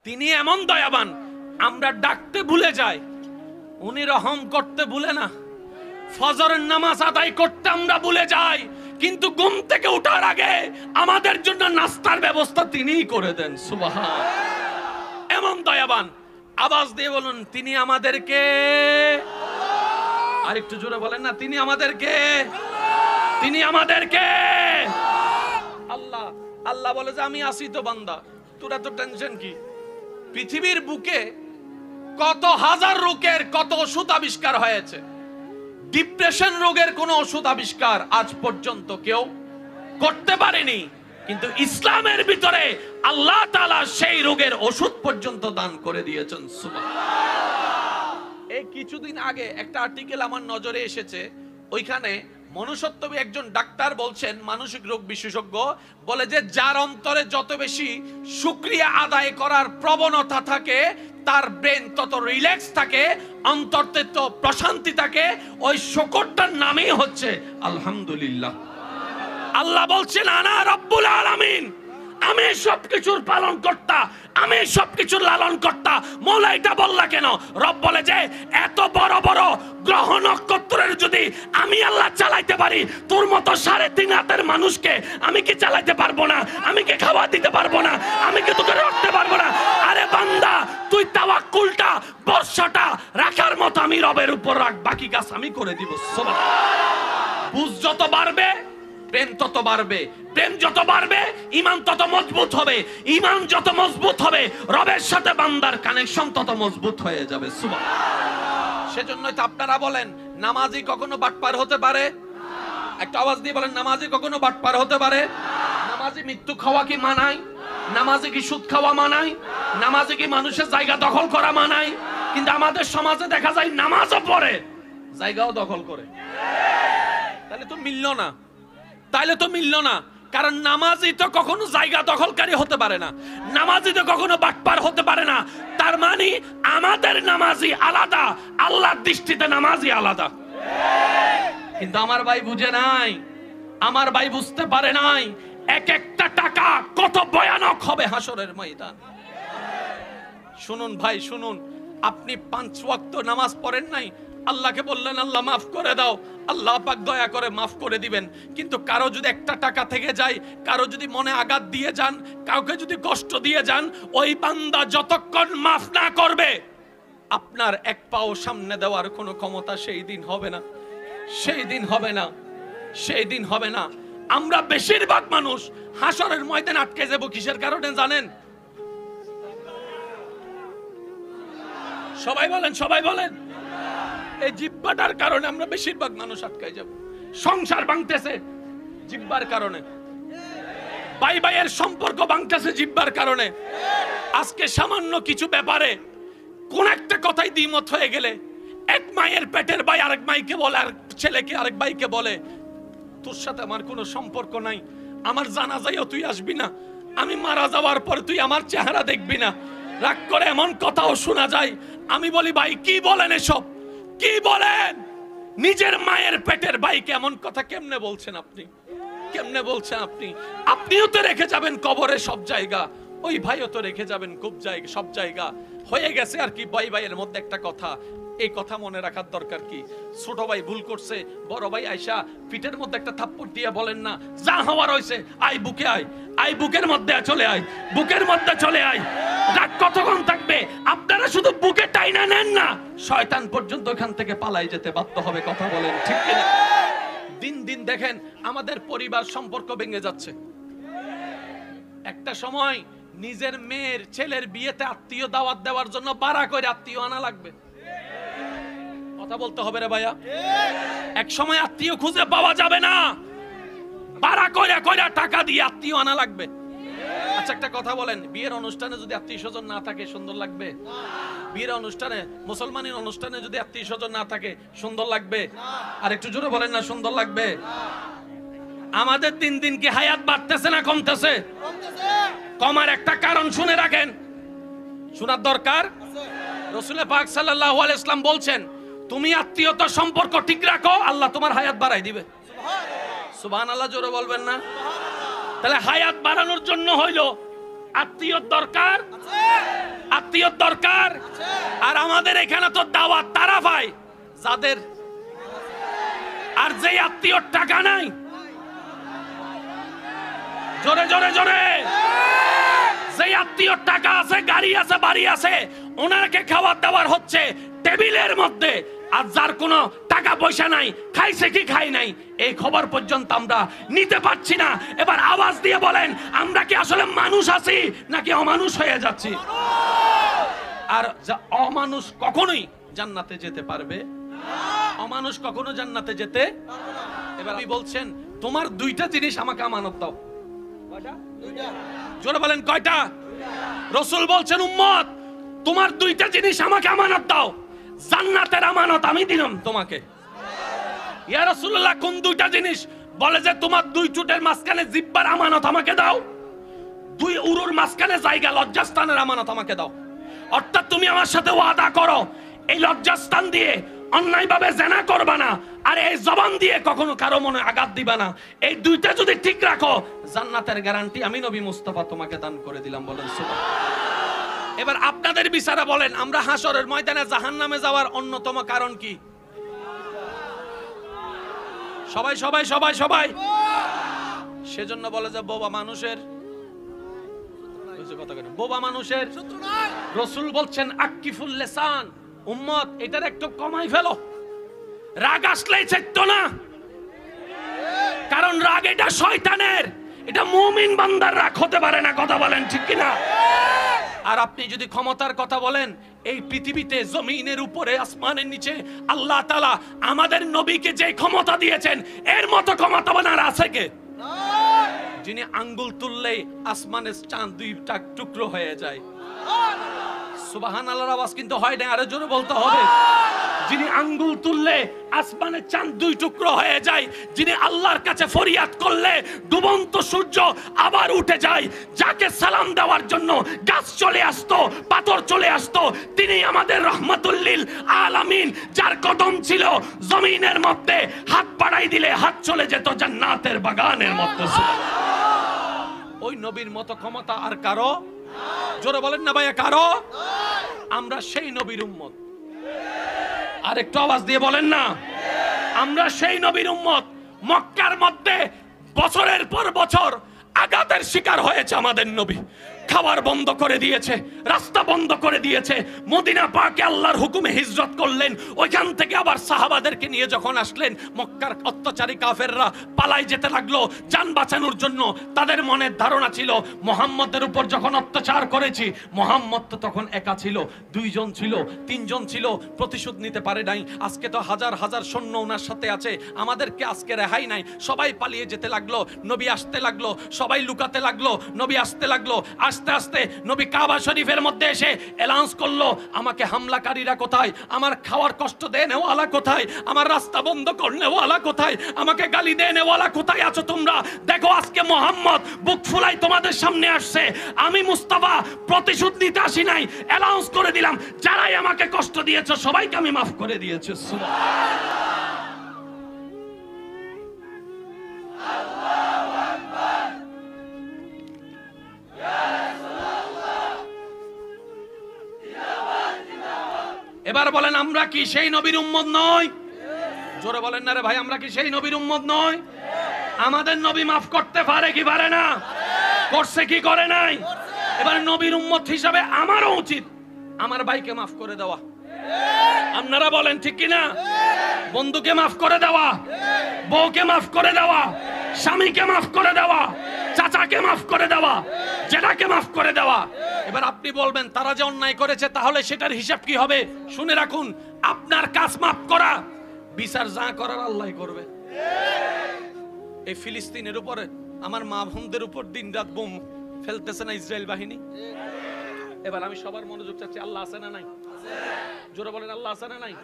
তিনি এমন দয়াবান, আমরা ডাকতে ভুলে যাই, উনি রহম করতে ভুলে না। ফজরের নামাজ আদায় করতে আমরা ভুলে যাই, কিন্তু ঘুম থেকে ওঠার আগে আমাদের জন্য নাস্তার ব্যবস্থা তিনিই করে দেন। সুবহান। এমন দয়াবান। আওয়াজ দিয়ে বলুন, তিনি আমাদেরকে, আর একটু জোরে বলেন না, তিনি আমাদেরকে, তিনি আমাদেরকে। আল্লাহ আল্লাহ বলে যে আমি আসি তো বান্দা, তোরা তো টেনশন কি? পৃথিবীর বুকে কত হাজার রোগের কত ওষুধ আবিষ্কার হয়েছে, ডিপ্রেশন রোগের কোন ওষুধ আবিষ্কার আজ পর্যন্ত কেউ করতে পারেনি, কিন্তু ইসলামের ভিতরে আল্লাহ তাআলা সেই রোগের ওষুধ পর্যন্ত দান করে দিয়েছেন। সুবহানাল্লাহ। এই কিছুদিন আগে একটা আর্টিকেল আমার নজরে এসেছে, ওইখানে মনুষ্যত্ববী একজন ডাক্তার বলছেন, মানসিক রোগ বিশেষজ্ঞ, বলে যে যার অন্তরে যত বেশি শুকরিয়া আদায় করার প্রবণতা থাকে, তার ব্রেন তত রিল্যাক্স থাকে, অন্তর তত প্রশান্তি থাকে। ওই শুকরটার নামই হচ্ছে আলহামদুলিল্লাহ। আল্লাহ বলছেন আনা রব্বুল আলামিন, আমি সবকিছুর পালন কর্তা, আমি সবকিছুর লালন কর্তা। মৌলা এটা বললা কেন? রব বলে যে এত বড় বড় গ্রহ নক্ষত্রের যদি আমি আল্লাহ চালাইতে পারি, তোর মতো 3.5 হাতের মানুষকে আমি কি চালাইতে পারবো না? আমি কি খাবার দিতে পারবো না? আমি কি তোকে রাখতে পারবো না? আরে বান্দা, তুই তাওয়াক্কুলটা, ভরসাটা রাখার মতো আমি রবের উপর রাখ, বাকি কাজ আমি করে দিব। সুবহানাল্লাহ। বুঝ যত বাড়বে, প্রেম তত বাড়বে, প্রেম যত বাড়বে ঈমান তত মজবুত হবে, ঈমান যত মজবুত হবে রবের সাথে বান্দার কানেকশন তত মজবুত হয়ে যাবে। সুবহানাল্লাহ। সেজন্যই তো আপনারা বলেন নামাজি কখনো বাটপার হতে পারে? একটা আওয়াজ দিয়ে বলেন, নামাজি কখনো বাটপার হতে পারে? নামাজি মৃত্যু খাওয়া কি মানায়? নামাজি কি সুদ খাওয়া মানায়? নামাজি কি মানুষের জায়গা দখল করা মানায়? কিন্তু আমাদের সমাজে দেখা যায় নামাজও পড়ে, জায়গাও দখল করে। তাহলে তো মিলল না, তাইলে তো মিলল না। কারণ নামাজি তো কখনো জায়গা দখলকারী হতে পারে না, নামাজি তো কখনো বাটপার হতে পারে না। তার মানে আমাদের নামাজি আলাদা, আল্লাহর দৃষ্টিতে নামাজি আলাদা। কিন্তু আমার ভাই বুঝে নাই, আমার ভাই বুঝতে পারে নাই এক একটা টাকা কত ভয়ানক হবে হাসরের ময়দান। শুনুন ভাই শুনুন, আপনি 5 ওয়াক্ত নামাজ পড়েন নাই, আল্লাহকে বললেন আল্লাহ মাফ করে দাও, আল্লাহ পাক দয়া করে মাফ করে দিবেন। কিন্তু কারো যদি একটা টাকা থেকে যায়, কারো যদি মনে আঘাত দিয়ে যান, কাউকে যদি কষ্ট দিয়ে যান, ওই বান্দা যতক্ষণ মাফ না করবে আপনার এক পাও সামনে দেওয়ার কোনো ক্ষমতা সেই দিন হবে না, সেই দিন হবে না, সেই দিন হবে না। আমরা বেশিরভাগ মানুষ হাসরের ময়দানে আটকে যাব কিসের কারণে জানেন? সবাই বলেন, সবাই বলেন। এই জিহ্বাটার কারণে আমরা বেশিরভাগ মানুষ আটকাই যাব। সংসার ভাঙতেছে জিহ্বার কারণে, ভাই ভাইয়ের সম্পর্ক ভাঙতেছে জিহ্বার কারণে। আজকে সামান্য কিছু ব্যাপারে কোন একটা কথাই দ্বিমত হয়ে গেলে এক মায়ের পেটের ভাই আরেক মাইকে বলে, আর ছেলেকে আরেক ভাইকে বলে তোর সাথে আমার কোনো সম্পর্ক নাই, আমার জানাজায়ও তুই আসবি না, আমি মারা যাওয়ার পর তুই আমার চেহারা দেখবি না, রাগ করে এমন কথাও শোনা যায়। আমি বলি ভাই কি বলেন এসব, কি বলেন? নিজের মায়ের পেটের ভাইকে এমন কথা কেমনে বলছেন আপনি? কেমনে বলছেন আপনি? আপনিও তো রেখে যাবেন কবরে সব জায়গা, ওই ভাইও তো রেখে যাবেন খুব জায়গা, সব জায়গা হয়ে গেছে আর কি। ভাই ভাইয়ের মধ্যে একটা কথা, এই কথা মনে রাখার দরকার কি? ছোট ভাই ভুল করছে, বড় ভাই আইসা পিঠের মধ্যে একটা থাপ্পড় দিয়ে বলেন না যা হওয়ার হয়েছে, আই বুকে আয়, আই বুকের মধ্যে চলে আয়, বুকের মধ্যে চলে আয়। রাগ কতক্ষণ থাকবে? আপনারা শুধু বুকে টাইনা নেন না, শয়তান পর্যন্ত এখান থেকে পালাই যেতে বাধ্য হবে। কথা বলেন ঠিক কিনা? দিন দিন দেখেন আমাদের পরিবার সম্পর্ক ভেঙে যাচ্ছে। একটা সময় নিজের মেয়ের ছেলের বিয়েতে আত্মীয় দাওয়াত দেওয়ার জন্য বাড়া করে আত্মীয় আনা লাগবে। কথা বলতে হবে রে ভাইয়া। এক সময় আত্মীয় খুঁজে পাওয়া যাবে না, বাড়া কইরা কইরা টাকা দিয়ে আত্মীয় আনা লাগবে। আচ্ছা একটা কথা বলেন, বিয়ের অনুষ্ঠানে যদি আত্মীয় স্বজন না থাকে সুন্দর লাগবে? বিয়ের অনুষ্ঠানে, মুসলমানের অনুষ্ঠানে যদি আত্মীয় স্বজন না থাকে সুন্দর লাগবে? আর একটু জোরে বলেন না, সুন্দর লাগবে? আমাদের দিন দিন কি হায়াত বাড়তেছে না কমতেছে? কমার একটা কারণ শুনে রাখেন, শোনার দরকার। রাসূল পাক সাল্লাল্লাহু আলাইহি ওয়াসাল্লাম বলছেন, তুমি আত্মীয়তার সম্পর্ক ঠিক রাখো, আল্লাহ তোমার হায়াত বাড়াই দিবে। সুবহানাল্লাহ জোরে বলবেন না? তাহলে হায়াত বাড়ানোর জন্য হইলো আত্মীয়র দরকার। আত্মীয়র দরকার, আর আমাদের এখানে তো দাওয়াত তারা পায় যাদের, আর যে আত্মীয়র টাকা নাই, জোরে জোরে জোরে, যে আত্মীয়র টাকা আছে, গাড়ি আছে, বাড়ি আছে, ওনাকে খাবার দাবার হচ্ছে টেবিলের মধ্যে, আর যার কোনো টাকা পয়সা নাই, খাইছে কি খাই নাই এই খবর পর্যন্ত আমরা নিতে পারছি না। এবার আওয়াজ দিয়ে বলেন, আমরা কি আসলে মানুষ আছি নাকি অমানুষ হয়ে যাচ্ছি? আর অমানুষ কখনোই জান্নাতে যেতে পারবে না, অমানুষ কখনো জান্নাতে যেতে। এবার আপনি বলছেন তোমার দুইটা জিনিস আমাকে আমানত দাও, জোরে বলেন কয়টা? রাসূল বলছেন উম্মত তোমার দুইটা জিনিস আমাকে আমানত দাও, জান্নাতের আমানত আমি দিলাম তোমাকে। ইয়া রাসূলুল্লাহ কোন দুইটা জিনিস? বলে যে তোমার দুই চুটের মাঝখানে জিহ্বার আমানত আমাকে দাও, দুই উরুর মাঝখানে জায়গা লজ্জাস্থানের আমানত আমাকে দাও। অর্থাৎ তুমি আমার সাথে ওয়াদা করো এই লজ্জাস্থান দিয়ে অন্যায়ভাবে জিনা করবা না, আর এই জবান দিয়ে কখনো কারো মনে আঘাত দিবা না। এই দুইটা যদি ঠিক রাখো, জান্নাতের গ্যারান্টি আমি নবী মুস্তাফা তোমাকে দান করে দিলাম। বলেন সুবহানাল্লাহ। এবার আপনাদের বিচারে বলেন, আমরা হাসরের ময়দানে জাহান্নামে যাওয়ার অন্যতম কারণ কি? সবাই সবাই সবাই সবাই সেজন্য বলে যে বোবা মানুষের বোবা মানুষের রাসূল বলছেন আকিফুল লিসান, উম্মত এটার একটু কমাই ফেলো, রাগ আসলেই চাইতো না, কারণ রাগ এটা শয়তানের, এটা মুমিন বান্দার রাগ হতে পারে না। কথা বলেন ঠিক কিনা? আর আপনি যদি ক্ষমতার কথা বলেন, এই পৃথিবীতে জমিনের উপরে আসমানের নিচে আল্লাহ তাআলা আমাদের নবীকে যে ক্ষমতা দিয়েছেন, এর মতো ক্ষমতাবান আর আছে কে? যিনি আঙ্গুল তুললেই আসমানের চাঁদ দুই টুকরো হয়ে যায়। সুবহানাল্লাহর আওয়াজ কিন্তু হয় না, আরো জোরে বলতে হবে। যিনি আঙ্গুল তুললে আসমানের চাঁদ দুই টুকরো হয়ে যায়, যিনি আল্লাহর কাছে ফরিয়াদ করলে ডুবন্ত সূর্য আবার উঠে যায়, যাকে সালাম দেওয়ার জন্য গাছ চলে আসতো, পাথর চলে আসতো, তিনি আমাদের রহমাতুল লিল আলামিন, যার কদম ছিল জমিনের মধ্যে, হাত বাড়াই দিলে হাত চলে যেত জান্নাতের বাগানের মধ্যে। ওই নবীর মতো ক্ষমতা আর কারো? জোরে বলেন না ভাইয়া, কারো? আমরা সেই নবীর উম্মত। আর একটু আওয়াজ দিয়ে বলেন না, আমরা সেই নবীর উম্মত। মক্কার মধ্যে বছরের পর বছর আঘাতের শিকার হয়েছে আমাদের নবী, খাবার বন্ধ করে দিয়েছে, রাস্তা বন্ধ করে দিয়েছে। মদিনা পাকে আল্লাহর হুকুমে হিজরত করলেন, ওইখান থেকে আবার সাহাবাদেরকে নিয়ে যখন আসলেন, মক্কার অত্যাচারী কাফেররা পালাই যেতে লাগলো জান বাঁচানোর জন্য। তাদের মনের ধারণা ছিল মুহাম্মদের উপর যখন অত্যাচার করেছি, মুহাম্মদ তো তখন একা ছিল, দুইজন ছিল, তিনজন ছিল, প্রতিশোধ নিতে পারে নাই। আজকে তো হাজার হাজার সৈন্য ওনার সাথে আছে, আমাদেরকে আজকে রেহাই নাই। সবাই পালিয়ে যেতে লাগলো, নবী আসতে লাগলো, সবাই লুকাতে লাগলো, নবী আসতে লাগলো। আস্তে আস্তে নবী কাবা শরীফের মধ্যে এসে অ্যালাউন্স করলো, আমাকে হামলাকারীরা কোথায়, আমার খাওয়ার কষ্ট দেনেওয়ালা কোথায়, আমার রাস্তা বন্ধ করনেওয়ালা কোথায়, আমাকে গালি দেনেওয়ালা কোথায় আছো তোমরা? দেখো আজকে মুহাম্মদ বুক ফুলাই তোমাদের সামনে আসছে, আমি মুস্তাফা প্রতিশোধ নিতে আসি নাই, অ্যালাউন্স করে দিলাম যারাই আমাকে কষ্ট দিয়েছে সবাইকে আমি মাফ করে দিয়েছি। সুবহানাল্লাহ। এবার বলেন আমরা কি সেই নবীর উম্মত নই? জোরে বলেন না রে ভাই, আমরা কি সেই নবীর উম্মত নই? আমাদের নবী মাফ করতে পারে কি পারে না? করছে কি করে নাই? এবার নবীর উম্মত হিসাবে আমারও উচিত আমার ভাইকে মাফ করে দেওয়া। আপনারা বলেন ঠিক কিনা? বন্ধুকে মাফ করে দেওয়া, বউকে মাফ করে দেওয়া, স্বামীকে মাফ করে দেওয়া, চাচাকে মাফ করে দেওয়া, জেঠাকে মাফ করে দেওয়া। এবার আপনি বলবেন তারা যে অন্যায় করেছে তাহলে সেটার হিসাব কি হবে? শুনে রাখুন, আপনার কাজ মাফ করা, বিচার যা করার আল্লাহ করবে। এই ফিলিস্তিনের উপরে আমার মা বোনদের উপর দিনরাত বোম ফেলতেছে না ইসরায়েল বাহিনী? এবার আমি সবার মনোযোগ চাচ্ছি, আল্লাহ আছে না নাই? জোরে বলেন আল্লাহ আছে না নাই?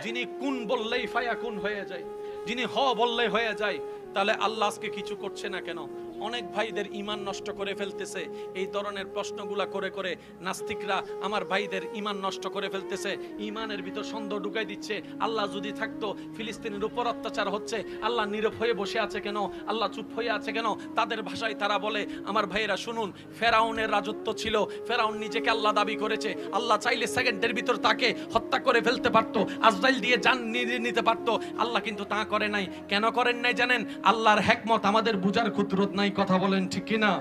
যিনি কুন বললেই ফায়াকুন হয়ে যায়, যিনি হ বললেই হয়ে যায়, তাহলে আল্লাহ আজকে কিছু করছে না কেন? অনেক ভাইদের ঈমান নষ্ট করে ফেলতেছে। এই ধরনের প্রশ্নগুলা করে করে নাস্তিকরা আমার ভাইদের ঈমান নষ্ট করে ফেলতেছে, ঈমানের ভিতর সন্দেহ ঢুকাই দিচ্ছে। আল্লাহ যদি থাকতো, ফিলিস্তিনের উপর অত্যাচার হচ্ছে, আল্লাহ নীরব হয়ে বসে আছে কেন? আল্লাহ চুপ হয়ে আছে কেন? তাদের ভাষায় তারা বলে, আমার ভাইয়েরা শুনুন, ফেরাউনের রাজত্ব ছিল, ফেরাউন নিজেকে আল্লাহ দাবি করেছে, আল্লাহ চাইলে সেকেন্ডের ভিতর তাকে হত্যা করে ফেলতে পারতো, আজরাইল দিয়ে জান নিতে পারতো, আল্লাহ কিন্তু তা করে নাই। কেন করেন নাই জানেন? আল্লাহর হিকমত আমাদের বুঝার কুদরত নাই। কথা বলেন ঠিক কিনা?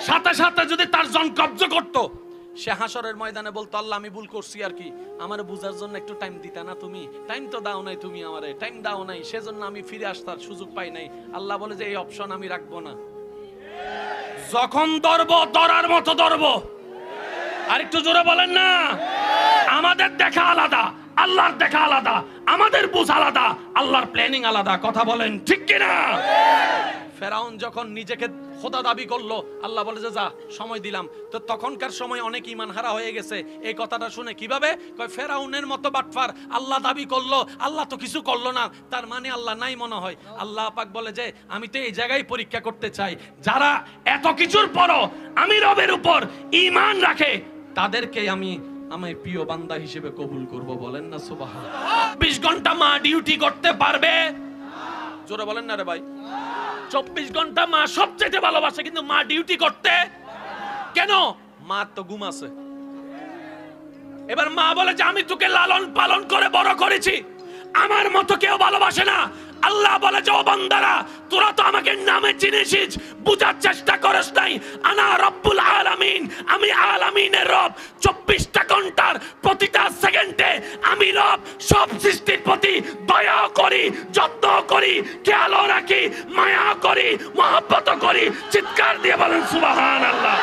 সাথে সাথে যদি তার জন কব্জ করতো, সে হাসরের ময়দানে বলতো, আল্লাহ আমি ভুল করছি আর কি, আমার বুঝার জন্য একটু টাইম দিতা না তুমি? টাইম তো দাও নাই, তুমি আমারে টাইম দাও নাই, সেজন্য আমি ফিরে আসতার সুযোগ পাই নাই। আল্লাহ বলে যে এই অপশন আমি রাখবো না। যখন ধরবো ধরার মতো ধরবো। আর একটু জোরে বলেন না। আমাদের দেখা আলাদা, আল্লাহর দেখা আলাদা, আমাদের বুঝ আলাদা, আল্লাহর প্ল্যানিং আলাদা। কথা বলেন ঠিক কিনা? ফেরাউন যখন নিজেকে খোদা দাবি করলো, আল্লাহ বলে যে যা, সময় দিলাম। তো তখনকার সময় অনেক ঈমান হারা হয়ে গেছে। এই কথাটা শুনে কিভাবে কয়, ফেরাউনের মতো বাটফার আল্লাহ দাবি করলো, আল্লাহ তো কিছু করলো না, তার মানে আল্লাহ নাই মনে হয়। আল্লাহ পাক বলে যে আমি তো এই জায়গায় পরীক্ষা করতে চাই, যারা এত কিছুর পরও আমি রবের উপর ঈমান রাখে, তাদেরকে আমি আমার প্রিয় বান্দা হিসেবে কবুল করব। বলেন না সুবহানাল্লাহ। 24 ঘন্টা মা ডিউটি করতে পারবে? জোরে বলেন না রে ভাই। 24 ঘন্টা মা সবচেয়ে ভালোবাসে, কিন্তু মা ডিউটি করতে কেন? মা তো ঘুম আছে। এবার মা বলে যে আমি তোকে লালন পালন করে বড় করেছি, আমার মতো কেউ ভালোবাসে না। আল্লাহ বলে যে ও বান্দারা, তোরা তো আমাকে নামে চিনেছিস, বুঝার চেষ্টা করিস নাই। আনা রব্বুল আলামিন, আমি আলামিনের রব। 24টা ঘন্টার প্রতিটা সেকেন্ডে আমি রব সব সৃষ্টির প্রতি দয়া করি, যত্ন করি, খেয়াল রাখি, মায়া করি, মহব্বত করি। চিৎকার দিয়ে বলেন সুবহানাল্লাহ।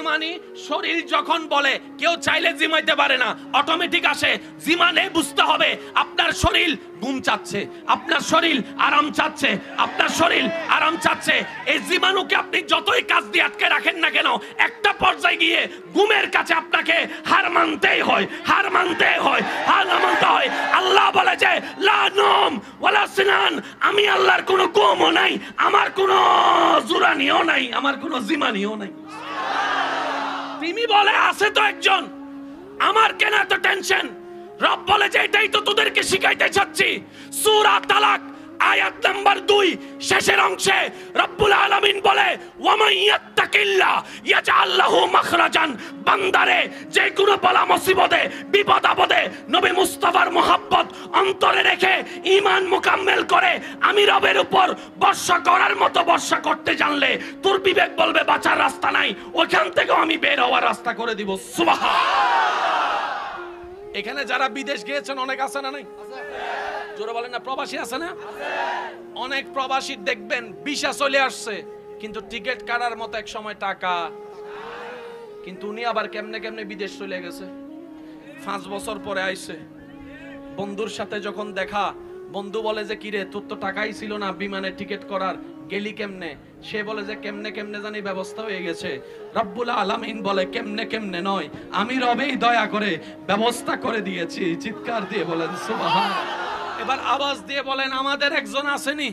মানি শরীর যখন বলে, কেউ চাইলে জিমাইতে পারে না, অটোমেটিক আসে। জিমানে বুঝতে হবে আপনার শরীর ঘুম চাচ্ছে, আপনার শরীর আরাম চাচ্ছে, আপনার শরীর আরাম চাচ্ছে। এই জীবাণুকে আপনি যতই কাজ দিয়ে আটকে রাখেন না কেন, একটা পর্যায়ে গিয়ে ঘুমের কাছে আপনাকে হার মানতেই হয়, হার মানতেই হয়, হার মানতে হয়। আল্লাহ বলে যে লা নওম ওয়ালা সিনান, আমি আল্লাহর কোনো ঘুমও নাই, আমার কোনো জুরানিও নাই, আমার কোনো জিমানিও নাই। তুমি বলে আছে তো একজন, আমার কেন এত টেনশন? রব বলে যে এটাই তো তোদেরকে শিখাইতে চাচ্ছি। সূরা তালাক আয়াত নাম্বার 2 শেষের অংশে রব্বুল আলামিন বলে, ওয়ামান ইয়াত্তাকিল্লাহ ইয়াজআল লাহু মাখরাজান। বান্দারে যে কোনো বালা মুসিবতে, বিপদ আপদে নবী মুস্তাফার মোহাব্বত অন্তরে রেখে ঈমান মুকাম্মেল করে আমি রবের উপর ভরসা করার মতো ভরসা করতে জানলে, তোর বিবেক বলবে বাঁচার রাস্তা নাই, ওইখান থেকে আমি বের হওয়ার রাস্তা করে দিব। সুবহানাল্লাহ। এখানে যারা বিদেশ গিয়েছেন অনেক আছে না? নাই? জোরে বলেন না। প্রবাসী আছে না? অনেক প্রবাসী দেখবেন ভিসা চলে আসছে, কিন্তু টিকিট কাটার মতো এক সময় টাকা, কিন্তু উনি আবার কেমনে কেমনে বিদেশ চলে গেছে। 5 বছর পরে আইছে, বন্ধুর সাথে যখন দেখা, বন্ধু বলে যে কিরে তোর তো টাকাই ছিল না বিমানের টিকিট করার, গেলি কেমনে? সে বলে যে কেমনে কেমনে জানি ব্যবস্থা হয়ে গেছে। রব্বুল আলামিন বলে কেমনে কেমনে নয়, আমি রবেই দয়া করে ব্যবস্থা করে দিয়েছি। চিৎকার দিয়ে বলেন সুবহানাল্লাহ। এবার আওয়াজ দিয়ে বলেন আমাদের একজন আসেনি?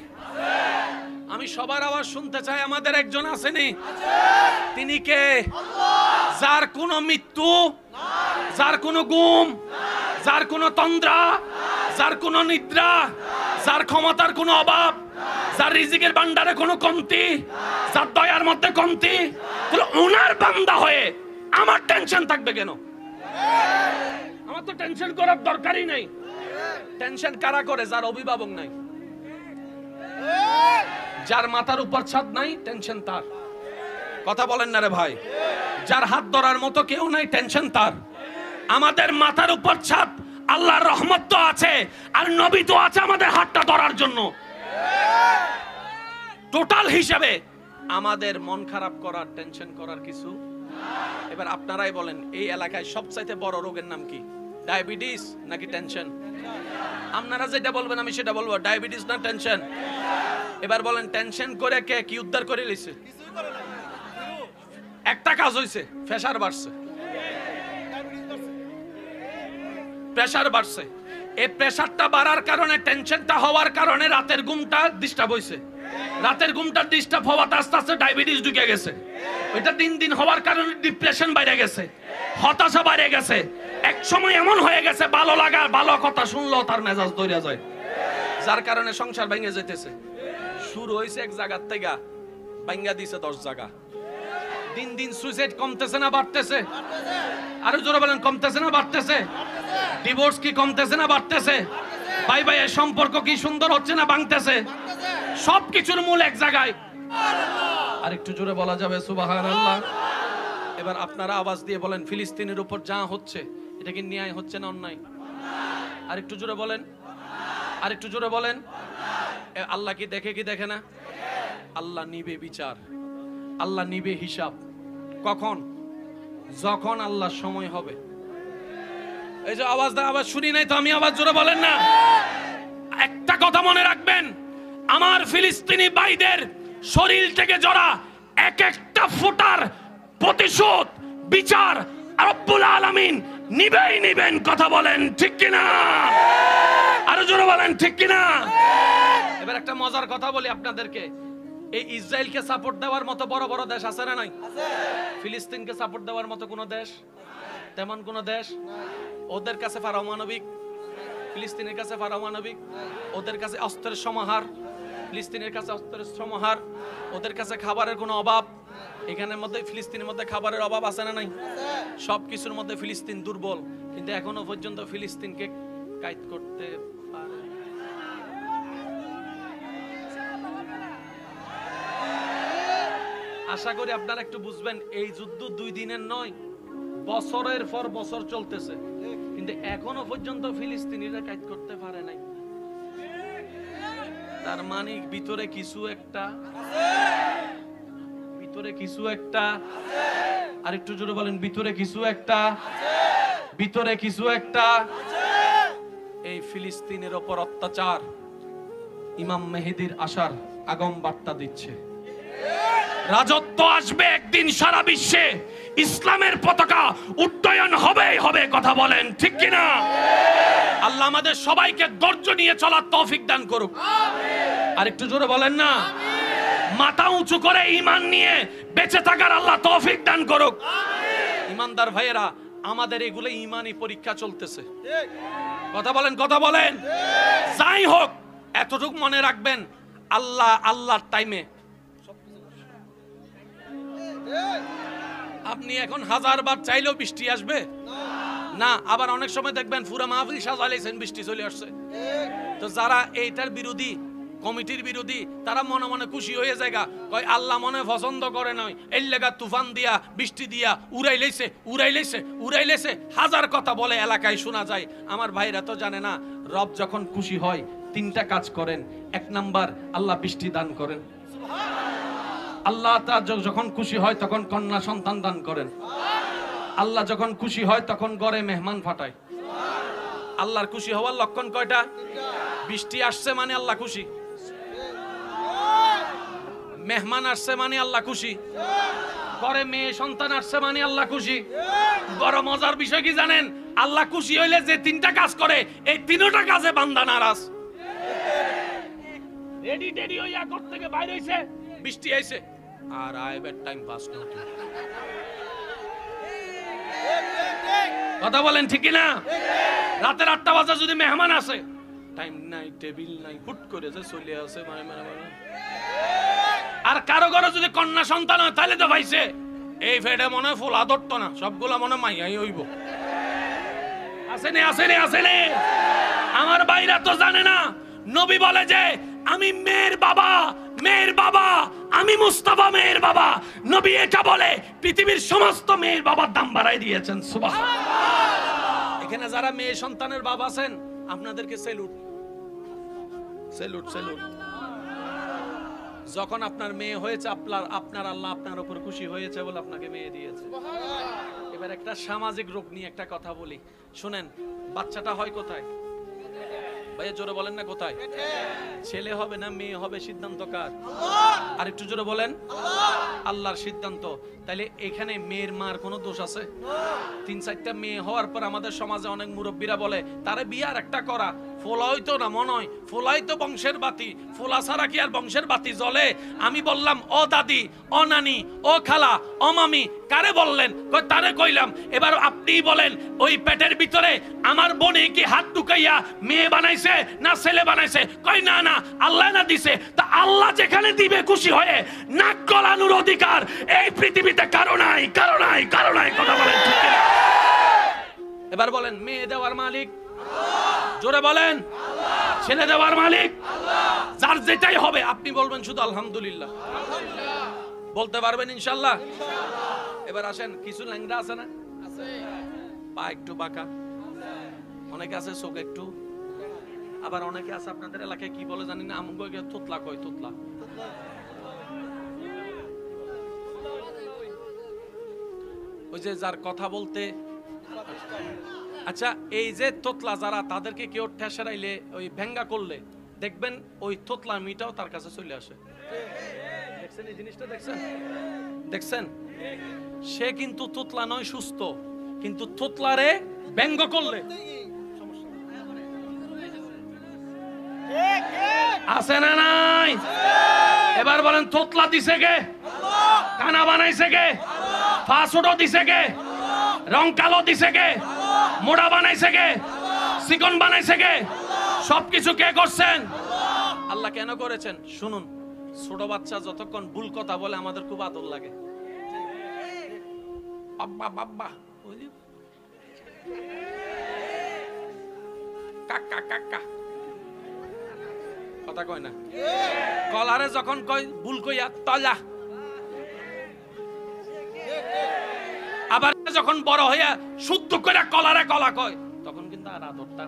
আমি সবার আওয়াজ শুনতে চাই। আমাদের একজন আসেনি? তিনি কে? যার কোনো মৃত্যু, যার কোনো গুম, যার কোনো তন্দ্রা, যার কোনো নিদ্রা, যার ক্ষমতার কোনো অভাব, যার রিজিকের ভান্ডারে কোনো কমতি, যার দয়ার মধ্যে কমতি, ওনার বান্দা হয়ে আমার টেনশন থাকবে কেন? আমার তো টেনশন করার দরকারই নেই। টেনশন কারা করে? যার অভিভাবক নাই, যার মাথার উপর ছাদ নাই, টেনশন তার। কথা বলেন না রে ভাই। যার হাত ধরার মতো কেউ নাই, টেনশন তার। আমাদের মাথার উপর ছাদ, আল্লাহর রহমত তো আছে, আর নবী তো আছে আমাদের হাতটা ধরার জন্য। টোটাল হিসাবে আমাদের মন খারাপ করার, টেনশন করার কিছু। এবার আপনারাই বলেন, এই এলাকায় সবচাইতে বড় রোগের নাম কি? ডায়াবেটিস নাকি টেনশন? আপনারা যেটা বলবেন আমি সেটা বলবো, ডায়াবেটিস না টেনশন? এবার বলেন টেনশন করে কে কি উদ্ধার করে লিছে? একটা কাজ হইছে, প্রেসার বাড়ছে। প্রেসার বাড়ছে। এই প্রেসারটা বাড়ার কারণে, টেনশনটা হওয়ার কারণে রাতের ঘুমটা ডিস্টার্ব হইছে। রাতের ঘুমটা ডিস্টার্ব হওয়াতে আস্তে আস্তে ডায়াবেটিস ঢুকে গেছে, ওইটা দিন দিন হওয়ার কারণে ডিপ্রেশন বাইরে গেছে, হতাশা বাইরে গেছে। এক সময় এমন হয়ে গেছে ভালো লাগা, ভালো কথা শুনলেও তার মেজাজ দৌড়ে যায়, যার কারণে সংসার ভেঙে যেতেছে। শুরু হয়েছে এক জায়গার থেকে, ভাঙা দিছে 10 জায়গা। দিন দিন সুইসাইড কমতেছে না বাড়তেছে? আরো জোরে বলেন, কমতেছে না বাড়তেছে? ডিভোর্স কি কমতেছে না বাড়তেছে? ভাই ভাইয়ের সম্পর্ক কি সুন্দর হচ্ছে না ভাঙতেছে? সবকিছুর মূল এক জায়গায়। আর একটু জোরে বলা যাবে সুবহানাল্লাহ? এবার আপনারা আওয়াজ দিয়ে বলেন, ফিলিস্তিনের উপর যা হচ্ছে এটা কি ন্যায় হচ্ছে না অন্যায়? আর একটু জোরে বলেন, আর একটু জোরে বলেন। আল্লাহ কি দেখে কি দেখে না? আল্লাহ নিবে বিচার, আল্লাহ নিবে হিসাব। কখন? যখন আল্লাহর সময় হবে। এই যে আওয়াজ দা, আওয়াজ শুনি নাই তো আমি, আওয়াজ জোরে বলেন না। একটা কথা মনে রাখবেন, আমার ফিলিস্তিনি ভাইদের শরীর থেকে জড়া এক একটা ফোঁটার প্রতিশোধ, বিচার রব্বুল আলামিন নিবেই নিবেন। কথা বলেন ঠিক কিনা? আরো জোরে বলেন ঠিক কিনা? এবার একটা মজার কথা বলি আপনাদেরকে, এই ইসরায়েলকে সাপোর্ট দেওয়ার মতো বড় বড় দেশ আছে না নাই? ফিলিস্তিনকে সাপোর্ট দেওয়ার মতো কোন দেশ? তেমন কোন দেশ? ওদের কাছে পারমাণবিক, ফিলিস্তিনের কাছে পারমাণবিক, ওদের কাছে অস্ত্রের সমাহার, ফিলিস্তিনের কাছে অস্ত্রের সমাহার, ওদের কাছে খাবারের কোনো অভাব। এখানের মধ্যে ফিলিস্তিনের মধ্যে খাবারের অভাব আছে না নাই? সবকিছুর মধ্যে ফিলিস্তিন দুর্বল, কিন্তু এখনো পর্যন্ত ফিলিস্তিনকে কায়েদ করতে পারে। আশা করি আপনারা একটু বুঝবেন, এই যুদ্ধ 2 দিনের নয়, বছরের পর বছর চলতেছে, কিন্তু এখনো পর্যন্ত ফিলিস্তিনিরা কায়েদ করতে পারে নাই। তার মানে ভিতরে কিছু একটা, ভিতরে কিছু একটা। আর একটু জোরে বলেন, ভিতরে কিছু একটা, ভিতরে কিছু একটা। এই ফিলিস্তিনের উপর অত্যাচার ইমাম মেহেদীর আসার আগম বার্তা দিচ্ছে। রাজত্ব আসবে একদিন সারা বিশ্বে, ইসলামের পতাকা উড্ডয়ন হবেই হবে। কথা বলেন ঠিক কিনা? আল্লাহ আমাদের সবাইকে ধৈর্য নিয়ে চলার তৌফিক দান করুক। আর একটু জোরে বলেন না। মাথা উঁচু করে ঈমান নিয়ে বেঁচে থাকার আল্লাহ তৌফিক দান করুক। ঈমানদার ভাইয়েরা, আমাদের এগুলো ঈমানি পরীক্ষা চলতেছে। কথা বলেন, কথা বলেন। যাই হোক, এতটুকু মনে রাখবেন, আল্লাহ আল্লাহর টাইমে। আপনি এখন 1000 বার চাইলেও বৃষ্টি আসবে না। আবার অনেক সময় দেখবেন পুরা মাহফিল সাজাইছেন, বৃষ্টি চলে আসছে। তো যারা এইটার বিরোধী, কমিটির বিরোধী, তারা মনে মনে খুশি হয়ে জায়গা কয় আল্লাহ মনে পছন্দ করে নয়, এই লেগা তুফান দিয়া বৃষ্টি দিয়া উড়াই লেছে, উড়াই লেছে, উড়াই লেছে, হাজার কথা বলে এলাকায় শোনা যায়। আমার ভাইরা তো জানে না, রব যখন খুশি হয় 3টা কাজ করেন। 1 নাম্বার, আল্লাহ বৃষ্টি দান করেন। আল্লাহ যখন খুশি হয় তখন কন্যা সন্তান দান করেন। আল্লাহ যখন খুশি হয় তখন ঘরে মেহমান পাঠায়। আল্লাহর খুশি হওয়ার লক্ষণ কয়টা? বৃষ্টি আসছে মানে আল্লাহ খুশি, মেহমান আসছে মানে আল্লাহ খুশি, ঘরে মেয়ে সন্তান আসছে মানে আল্লাহ খুশি। বড় মজার বিষয় কি জানেন? আল্লাহ খুশি হইলে যে 3টা কাজ করে, এই 3টা কাজে বান্দা নারাজ। রেডি টেডি হইয়া ঘর থেকে বাইরে হইছে, বৃষ্টি আইছে, আর আইবার টাইম পাস না। কথা বলেন ঠিক কিনা? রাতের 8টা বাজে যদি মেহমান আসে, টাইম নাই, টেবিল নাই, হুট করে যে চলে আসে মানে মানে মানে। আর কারো ঘরে যদি কন্যা সন্তান হয়, তাহলে তো ভাইছে এই ফেডে মনে হয় ফুল আদর্ত না, সবগুলা মনে মাইয়াই হইব। আসেনি আসেনি আসেনি। আমার ভাইরা তো জানে না, নবী বলে যে আমি মেয়ের বাবা, মেয়ের বাবা, আমি মুস্তাফা মেয়ের বাবা। নবী এটা বলে পৃথিবীর সমস্ত মেয়ের বাবার দাম বাড়াই দিয়েছেন। সুবহানাল্লাহ। এখানে যারা মেয়ে সন্তানের বাবা আছেন, আপনাদেরকে সেলুট, সেলুট, সেলুট। যখন আপনার মেয়ে হয়েছে, আপনার আল্লাহ আপনার উপর খুশি হয়েছে বলে আপনাকে মেয়ে দিয়েছে। এবার একটা সামাজিক রোগ নিয়ে একটা কথা বলি, শুনেন। বাচ্চাটা হয় কোথায়? ভাইয়া জোরে বলেন না, কোথায়? ছেলে হবে না মেয়ে হবে, সিদ্ধান্ত কার? আর একটু জোরে বলেন। আল্লাহর সিদ্ধান্ত। তাহলে এখানে মেয়ের মার কোনো দোষ আছে? 3-4টা মেয়ে হওয়ার পর আমাদের সমাজে অনেক মুরব্বীরা বলে তারে বিয়ার একটা করা, ফোলাই তো না মনে হয়, ফোলাই তো বংশের বাতি, ফোলা ছাড়া কি আর বংশের বাতি জ্বলে? আমি বললাম ও দাদি, ও নানি, ও খালা, ও মামি, কারে বললেন? তারে কইলাম। এবার আপনিই বলেন, ওই পেটের ভিতরে আমার বোনে কি হাত ঢুকাইয়া মেয়ে বানাইছে না ছেলে বানাইছে? কই না না, আল্লাহ না দিছে। তা আল্লাহ যেখানে দিবে খুশি হয়ে নাক গলানোর অধিকার এই পৃথিবীতে কারো নাই, কারো নাই, কারো নাই। কথা বলেন ঠিক কিনা? এবার বলেন, মেয়ে দেওয়ার মালিক জোরে বলেন, ছেলে দেওয়ার মালিক যার যেটাই হবে আপনি বলবেন শুধু আলহামদুলিল্লাহ। বলতে পারবেন ইনশাআল্লাহ? এবার আসেন, কিছু ল্যাংড়া আছে না? পা একটু বাঁকা, অনেকে আছে চোখ একটু, আবার অনেকে আছে আপনাদের এলাকায় কি বলে জানি না, আমগো তোতলা কয়, তোতলা। ওই যে যার কথা বলতে, আচ্ছা এই যে তোতলা যারা, তাদেরকে কেউ ঠেসারাইলে ওই ভেঙ্গা করলে দেখবেন ওই তোতলা মিটাও তার কাছে চলে আসে। দেখছেন এই জিনিসটা? দেখছেন? দেখছেন? সে কিন্তু তোতলা নয়, সুস্থ, কিন্তু তোতলারে ব্যঙ্গ করলে আছে না নাই? এবার বলেন, তোতলা দিছে কে? কানা বানাইছে কে? পা ছোট দিছে কে? রং কালো দিছে কে? মোড়া বানাইছে কে? চিকন বানাইছে কে? সবকিছু কে করছেন? আল্লাহ কেন করেছেন? শুনুন, ছোট বাচ্চা যতক্ষণ ভুল কথা বলে আমাদের খুব আদর লাগে। আব্বা বাব্বা, কাকা কাকা কথা কয় না। কলারে যখন কয় ভুল কইয়া তলা, আবার যখন বড় হইয়া শুদ্ধ করে কলারে কলা কয়, তখন কিন্তু আর আদরটা।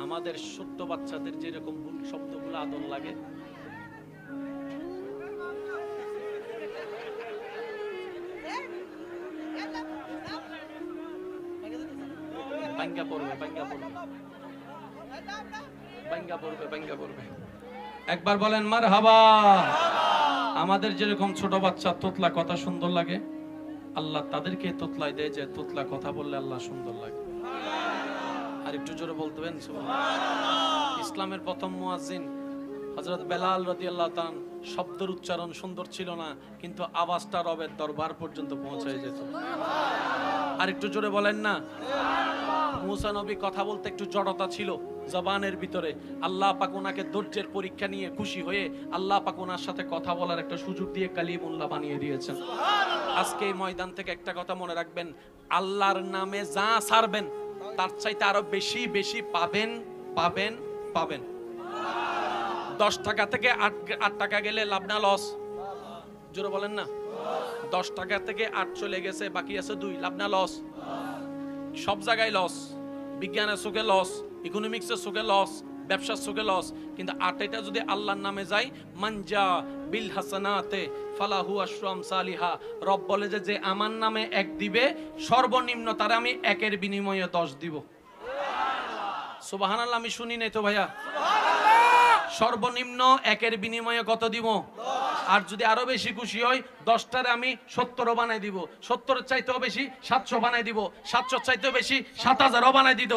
আমাদের ছোট্ট বাচ্চাদের যেরকম ভুল শব্দগুলো আদর লাগে, ভাঙ্গা পড়বে, ভাঙ্গা পড়বে, ভাঙ্গা পড়বে, ভাঙ্গা পড়বে। একবার বলেন মারহাবা। আমাদের যেরকম ছোট বাচ্চা তোতলা কথা সুন্দর লাগে, আল্লাহ তাদেরকে তোতলাই দেয় যে তোতলা কথা বললে আল্লাহ সুন্দর লাগে। আর একটু জোরে বলতেন সুবহানাল্লাহ। ইসলামের প্রথম মুয়াজ্জিন হযরত বেলাল রাদিয়াল্লাহু তাআলা, শব্দের উচ্চারণ সুন্দর ছিল না, কিন্তু আওয়াজটা রবের দরবার পর্যন্ত পৌঁছায় যেত। আর একটু জোরে বলেন না। মুসা নবী কথা বলতে একটু জড়তা ছিল জবানের ভিতরে, আল্লাহ পাক ওনাকে ধৈর্যের পরীক্ষা নিয়ে খুশি হয়ে আল্লাহ পাক ওনার সাথে কথা বলার একটা সুযোগ দিয়ে কালিমুল্লাহ বানিয়ে দিয়েছেন। আজকে এই ময়দান থেকে একটা কথা মনে রাখবেন, আল্লাহর নামে যা ছাড়বেন তার চাইতে আরো বেশি বেশি পাবেন, পাবেন, পাবেন। 10 টাকা থেকে 8 টাকা গেলে লাভ না লস? জোরে বলেন না। 10 টাকা থেকে 8 চলে গেছে, বাকি আছে 2, লাভ না লস? সব জায়গায় লস, বিজ্ঞানের চোখে লস, ইকোনমিক্সের চোখে লস, ব্যবসার চোখে লস। কিন্তু 8টা যদি আল্লাহর নামে যায়, মানজা বিল হাসানাতে ফালাহু আশরাম সালিহা, রব বলে যে আমার নামে 1 দিবে, সর্বনিম্ন তারে আমি 1-এর বিনিময়ে 10 দিব। সুবহানাল্লাহ। আমি শুনি নাই তো ভাইয়া? সর্বনিম্ন 1-এর বিনিময়ে কত দিব? আর যদি আরো বেশি খুশি হয়, 10টারে আমি 70 বানাই দিব, 70-এর চাইতেও বেশি 700 বানাই দিব, 700-এর চাইতেও বেশি 7000 বানাই দিব।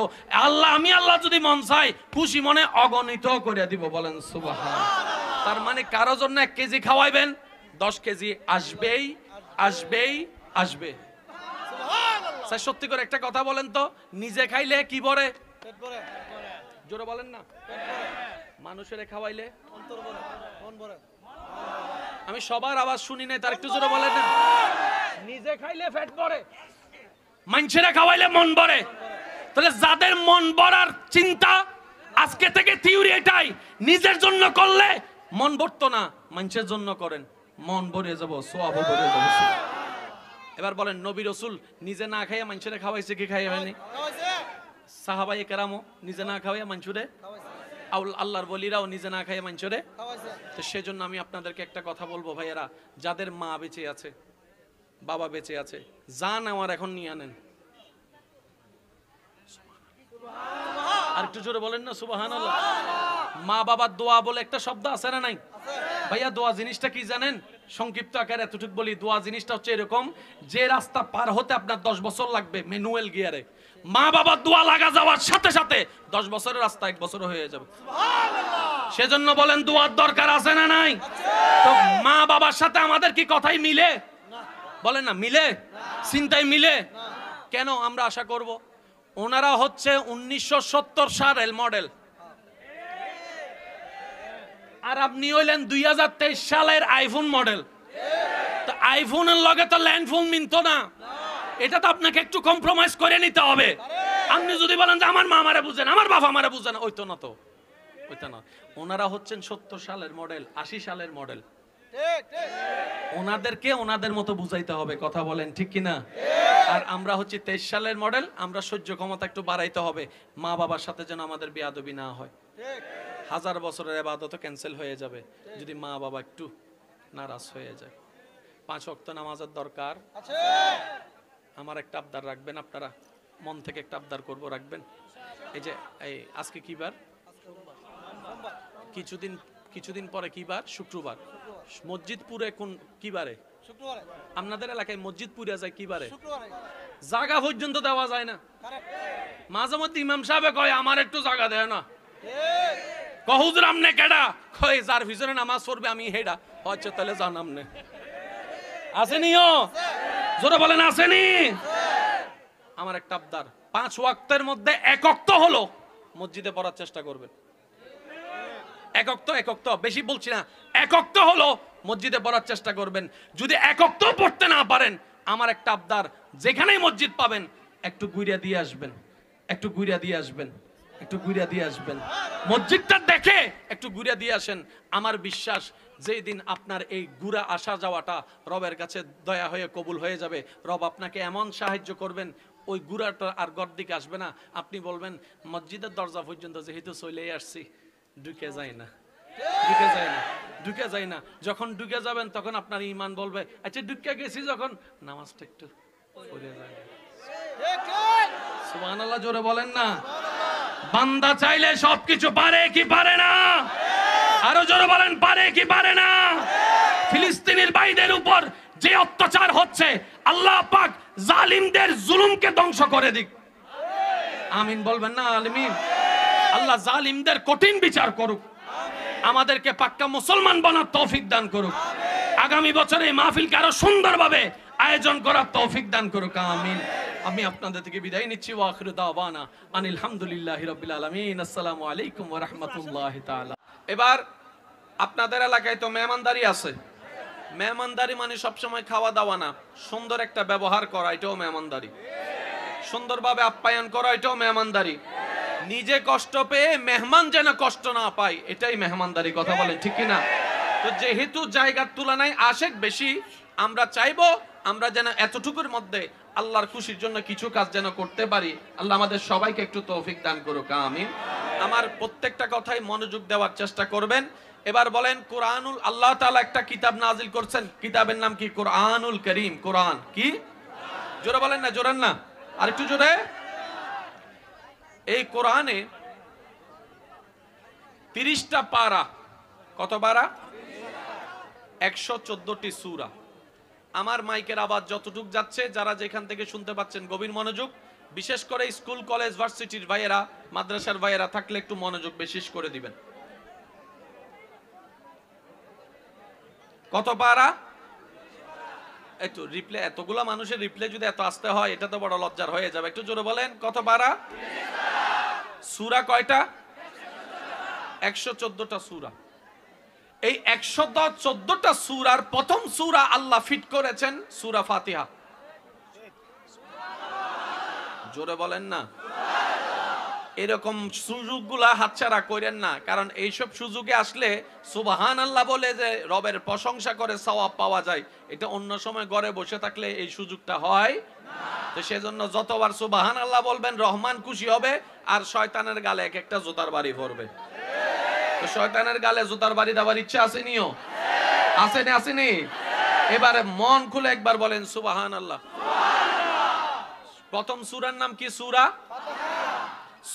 আল্লাহ, আমি আল্লাহ যদি মন চাই খুশি মনে অগণিত করে দিব। বলেন সুবহানাল্লাহ। তার মানে কারো জন্য 1 কেজি খাওয়াইবেন, 10 কেজি আসবেই, আসবেই, আসবে। সুবহানাল্লাহ। সত্যি করে একটা কথা বলেন তো, নিজে খাইলে কি ভরে? পেট ভরে। জোরে বলেন না। মানুষের খাওয়াইলে অন্তর ভরে, মন ভরে। আমি সবার আওয়াজ শুনি নাই, তার একটু জোরে বলেন না। নিজে খাইলে পেট ভরে, মানুষের খাওয়াইলে মন ভরে। তাহলে যাদের মন ভরার চিন্তা, আজকে থেকে থিওরি এটাই, নিজের জন্য করলে মন ভরতো না, মানুষের জন্য করেন, মন ভরে যাব, সওয়াব ভরে যাব। এবার বলেন, নবী রাসূল নিজে না খাইয়া মানুষের খাওয়াইছে কি খাইয়ানি? সাহাবায়ে কেরামও নিজে না খাওয়াইয়া মানুষের, আল্লাহর ওলিরাও নিজে না খাইয়া মানুষের। তো সেজন্য আমি আপনাদেরকে একটা কথা বলবো ভাইয়েরা, যাদের মা বেঁচে আছে, বাবা বেঁচে আছে, যা নেওয়ার এখন নিয়ে আনেন। আর একটু জোরে বলেন না সুবহানাল্লাহ। মা বাবার দোয়া বলে একটা শব্দ আছে না নাই ভাইয়া? দোয়া জিনিসটা কি জানেন? সংক্ষিপ্ত আকারে এতটুকু বলি, দোয়া জিনিসটা হচ্ছে এরকম, যে রাস্তা পার হতে আপনার 10 বছর লাগবে ম্যানুয়াল গিয়ারে, মা বাবার দোয়া লাগা যাওয়ার সাথে সাথে 10 বছরের রাস্তা 1 বছর হয়ে যাবে। সেজন্য বলেন দোয়ার দরকার আছে না নাই? তো মা বাবার সাথে আমাদের কি কথাই মিলে? বলেন না মিলে, চিন্তায় মিলে। কেন আমরা আশা করব? ওনারা হচ্ছে 1970 সালের মডেল, আর আপনি হইলেন 2023 সালের আইফোন মডেল। তো আইফোনের লগে তো ল্যান্ডফোন মিনতো না, এটা তো আপনাকে একটু কম্প্রোমাইজ করে নিতে হবে। আপনি যদি বলেন যে আমার মা আমারে বুঝেন, আমার বাবা আমারে বুঝেন, ওইতো না, তো ওইতো না। ওনারা হচ্ছেন 70 সালের মডেল, 80 সালের মডেল। ওনাদেরকে ওনাদের মতো বুঝাইতে হবে, কথা বলেন ঠিক কিনা? আর আমরা হচ্ছে 23 সালের মডেল, আমরা সহ্য ক্ষমতা একটু বাড়াইতে হবে, মা বাবার সাথে যেন আমাদের বেয়াদবি না হয়। 1000 বছরের ইবাদত ক্যান্সেল হয়ে যাবে যদি মা বাবা একটু নারাজ হয়ে যায়। 5 ওয়াক্ত নামাজের দরকার আছে। আমার একটা আবদার রাখবেন, আপনারা মন থেকে একটা আবদার করব, রাখবেন। এই যে এই আজকে কি বার? কিছুদিন পরে কি বার? শুক্রবার। মসজিদপুরে কোন কি বারে? শুক্রবারে। আপনাদের এলাকায় মসজিদপুরে যায় কি বারে? শুক্রবারে। জায়গা পর্যন্ত দেওয়া যায় না। মাঝে মধ্যে ইমাম সাহেব কয় আমার একটু জায়গা দেয় না। হুজুর আমনে কেডা? কয় যার ভিতরে নামাজ পড়বে আমি হেডা। আচ্ছা তাহলে জান আমনে আসেনিও, জোরে বলেন আসেনি? আমার একটা আবদার, 5 ওয়াক্তের মধ্যে 1 ওয়াক্ত হলো মসজিদে পড়ার চেষ্টা করবেন। 1 ওয়াক্ত, বেশি বলছি না, 1 ওয়াক্ত হলো মসজিদে পড়ার চেষ্টা করবেন। যদি 1 ওয়াক্ত পড়তে না পারেন, আমার একটা আবদার, যেখানেই মসজিদ পাবেন একটু ঘুরিয়ে দিয়ে আসবেন, একটু ঘুরিয়ে দিয়ে আসবেন, একটু ঘুরিয়ে দিয়ে আসবেন। মসজিদটা দেখে একটু ঘুরিয়ে দিয়ে আসেন। আমার বিশ্বাস যেই দিন আপনার এই ঘুরা আসা যাওয়াটা রবের কাছে দয়া হয়ে কবুল হয়ে যাবে, রব আপনাকে এমন সাহায্য করবেন, ওই ঘুরাটা আর ঘর দিকে আসবে না। আপনি বলবেন মসজিদের দরজা পর্যন্ত যেহেতু চলেই আসছি, ঢুকে যায় না, ঢুকে যায় না, ঢুকে যায় না। যখন ঢুকে যাবেন তখন আপনার ঈমান বলবে আচ্ছা ঢুকে গেছি যখন, নামাজটা একটু পড়ে যায়। সুবহানাল্লাহ, জোরে বলেন না। বান্দা চাইলে সবকিছু পারে কি পারে না? আরো জোরে বলেন পারে কি পারে না? ফিলিস্তিনের ভাইদের উপর যে অত্যাচার হচ্ছে, আল্লাহ পাক জালিমদের জুলুমকে ধ্বংস করে দিক। আমিন বলবেন না? আমিন। আল্লাহ জালিমদের কঠিন বিচার করুক, আমাদেরকে পাক্কা মুসলমান বানার তৌফিক দান করুক। আগামী বছরে এই মাহফিলকে আরো সুন্দরভাবে আয়োজন করার তৌফিক দান করুক। আমিন। আমি আপনাদের থেকে বিদায় নিচ্ছি। ওয়া আখিরু দাওয়ানা আনিল হামদুলিল্লাহি রাব্বিল আলামিন। আসসালামু আলাইকুম ওয়া রাহমাতুল্লাহি তাআলা। এবার আপনাদের এলাকায় তো মেহমানদারি আছে। মেহমানদারি মানে সবসময় খাওয়া দাওয়া না, সুন্দর একটা ব্যবহার করা, এটাও মেহমানদারি। সুন্দরভাবে আপ্যায়ন করা, এটাও মেহমানদারি। নিজে কষ্ট পেয়ে মেহমান যেন কষ্ট না পায়, এটাই মেহমানদারি। কথা বলেন ঠিক কিনা? তো যেহেতু জায়গার তুলনায় আশেক বেশি, আমরা চাইবো আমরা যেন এতটুকুর মধ্যে আল্লাহর খুশির জন্য কিছু কাজ যেন করতে পারি। আল্লাহ আমাদের সবাইকে একটু তৌফিক দান করুক। আমিন। আমার প্রত্যেকটা কথাই মনোযোগ দেওয়ার চেষ্টা করবেন। এবার বলেন কোরআনুল, আল্লাহ তাআলা একটা কিতাব নাজিল করছেন, কিতাবের নাম কি? কোরআনুল কারীম। কোরআন কি? জোরে বলেন না, জোরান না, আরেকটু জোরে। এই কোরআনে 30টা পারা। কত পারা? 114টি সূরা। আমার মাইকের আওয়াজ যতটুক যাচ্ছে, যারা যেখান থেকে শুনতে পাচ্ছেন গভীর মনোযোগ, বিশেষ করে স্কুল কলেজ ভার্সিটির ভাইয়েরা, মাদ্রাসার ভাইয়েরা থাকলে একটু মনোযোগ বিশেষ করে দিবেন। কত পারা? একটু রিপ্লে, এতগুলা মানুষের রিপ্লে যদি এত আসতে হয়, এটা তো বড় লজ্জার হয়ে যাবে। একটু জোরে বলেন কত পারা? সূরা কয়টা? 114টা সূরা। এই 114টা সূরার প্রথম সূরা আল্লাহ ফিট করেছেন সূরা ফাতিহা। জোরে বলেন না। এরকম সুযোগগুলা হাতছাড়া করেন না, কারণ এইসব সুযোগে আসলে সুবহানাল্লাহ বলে যে রবের প্রশংসা করে সওয়াব পাওয়া যায়, এটা অন্য সময় ঘরে বসে থাকলে এই সুযোগটা হয় না। তো সেজন্য যতবার সুবহানাল্লাহ বলবেন রহমান খুশি হবে, আর শয়তানের গালে এক একটা জুতার বাড়ি পড়বে। তো শয়তানের গালে জুতার বাড়ি দেওয়ার ইচ্ছা আসেনিও? আসেনি? আসেনি? এবারে মন খুলে একবার বলেন সুবহানাল্লাহ। প্রথম সূরার নাম কি? সূরা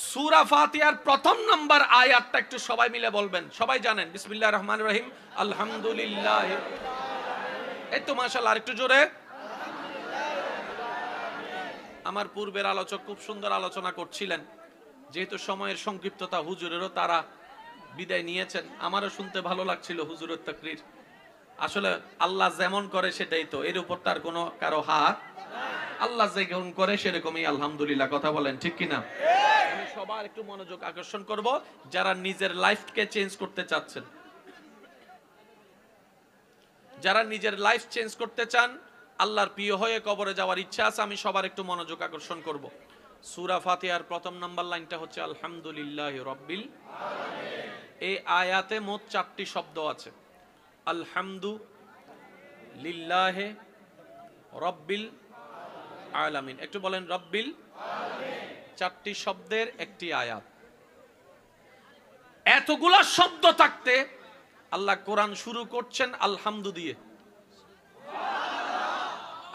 সূরা ফাতিহার প্রথম নাম্বার আয়াতটা একটু সবাই মিলে বলবেন, সবাই জানেন। বিসমিল্লাহির রহমানির রহিম। আলহামদুলিল্লাহ এই তো মাশাআল্লাহ, আরেকটু জোরে। আমার পূর্বের আলোচক খুব সুন্দর আলোচনা করছিলেন, যেহেতু সময়ের সংক্ষিপ্ততা, হুজুরেরও তারা বিদায় নিয়েছেন, আমারও শুনতে ভালো লাগছিল হুজুরের তাকরীর। আসলে আল্লাহ যেমন করে সেটাই তো, এর উপর তার কোনো কারো হাত, আল্লাহ যেমন করে সেরকমই আলহামদুলিল্লাহ। কথা বলেন ঠিক কিনা? আমি সবার একটু মনোযোগ আকর্ষণ করব যারা নিজের লাইফকে চেঞ্জ করতে চাচ্ছেন, যারা নিজের লাইফ চেঞ্জ করতে চান, আল্লাহর প্রিয় হয়ে কবরে যাওয়ার ইচ্ছা আছে, আমি সবার একটু মনোযোগ আকর্ষণ করব। সূরা ফাতিহার প্রথম নাম্বার লাইনটা হচ্ছে আলহামদুলিল্লাহি রাব্বিল আলামিন। এই আয়াতে মোট 4টি শব্দ আছে, আলহামদু লিল্লাহি রাব্বিল আলামিন। একটু বলেন রাব্বিল আলামিন। 4টি শব্দের একটি আয়াত। এতগুলা শব্দ থাকতে আল্লাহ কোরআন শুরু করছেন আলহামদু দিয়ে।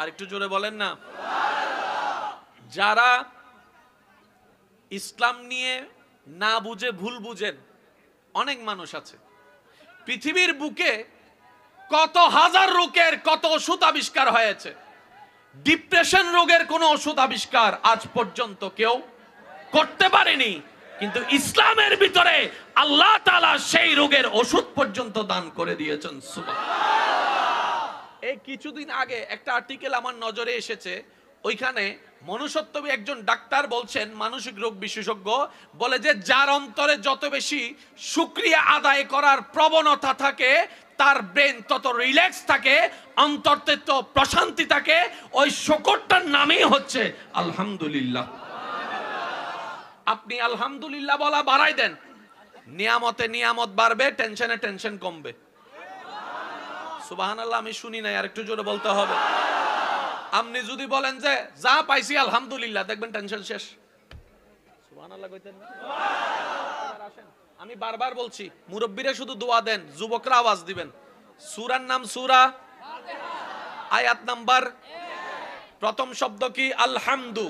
আর একটু জোরে বলেন না। যারা ইসলাম নিয়ে না বুঝে ভুল বুঝেন অনেক মানুষ আছে। পৃথিবীর বুকে কত হাজার রোগের কত ওষুধ আবিষ্কার হয়েছে, ডিপ্রেশন রোগের কোনো ওষুধ আবিষ্কার আজ পর্যন্ত কেউ করতে পারেনি, কিন্তু ইসলামের ভিতরে আল্লাহ তাআলা সেই রোগের ওষুধ পর্যন্ত দান করে দিয়েছেন। সুবহানাল্লাহ। এই কিছুদিন আগে একটা আর্টিকেল আমার নজরে এসেছে, ওইখানে মনুষ্যত্ববী একজন ডাক্তার বলছেন, মানসিক রোগ বিশেষজ্ঞ, বলে যে যার অন্তরে যত বেশি শুকরিয়া আদায় করার প্রবণতা থাকে, তার ব্রেন তত রিল্যাক্স থাকে, অন্তর তত প্রশান্তি থাকে। ওই শকরটার নামই হচ্ছে আলহামদুলিল্লাহ। আপনি আলহামদুলিল্লাহ বলা বাড়াই দেন, নিয়ামতে নিয়ামত বাড়বে, টেনশনে টেনশন কমবে। সুবহানাল্লাহ। আমি শুনি নাই, আর একটু জোরে বলতে হবে। আপনি যদি বলেন যে যা পাইছি আলহামদুলিল্লাহ, দেখবেন টেনশন শেষ। সুবহানাল্লাহ কইতেন না? আমি বারবার বলছি, মুরব্বীরা শুধু দোয়া দেন, যুবকরা আওয়াজ দিবেন। সূরার নাম সূরা ফাতিহা, আয়াত নাম্বার 1, প্রথম শব্দ কি? আলহামদু।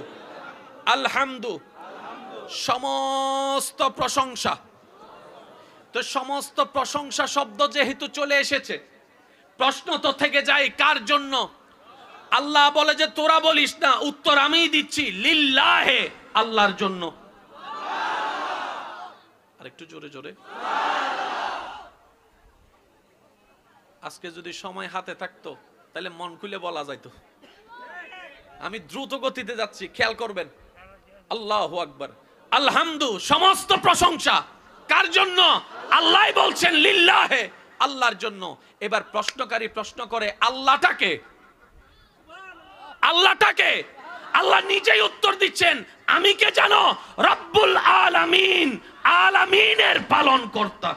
আলহামদু সমস্ত প্রশংসা। তো সমস্ত প্রশংসা শব্দ যেহেতু চলে এসেছে, প্রশ্ন তো থেকে যায় কার জন্য? আল্লাহ বলে যে তোরা বলিস না, উত্তর আমিই দিচ্ছি, লিল্লাহে, আল্লাহর জন্য। আরেকটু জোরে জোরে। আজকে যদি সময় হাতে থাকতো তাহলে মন খুলে বলা যাইতো। আমি দ্রুত গতিতে যাচ্ছি, খেয়াল করবেন। আল্লাহু আকবার। আলহামদু সমস্ত প্রশংসা কার জন্য? আল্লাহ বলছেন লিল্লাহে, আল্লাহর জন্য। এবার প্রশ্নকারী প্রশ্ন করে, আল্লাহটাকে? আল্লাহটাকে? আল্লাহ নিজেই উত্তর দিচ্ছেন, আমি কে জানো? রব্বুল আলামিন, আলামিনের পালন কর্তা।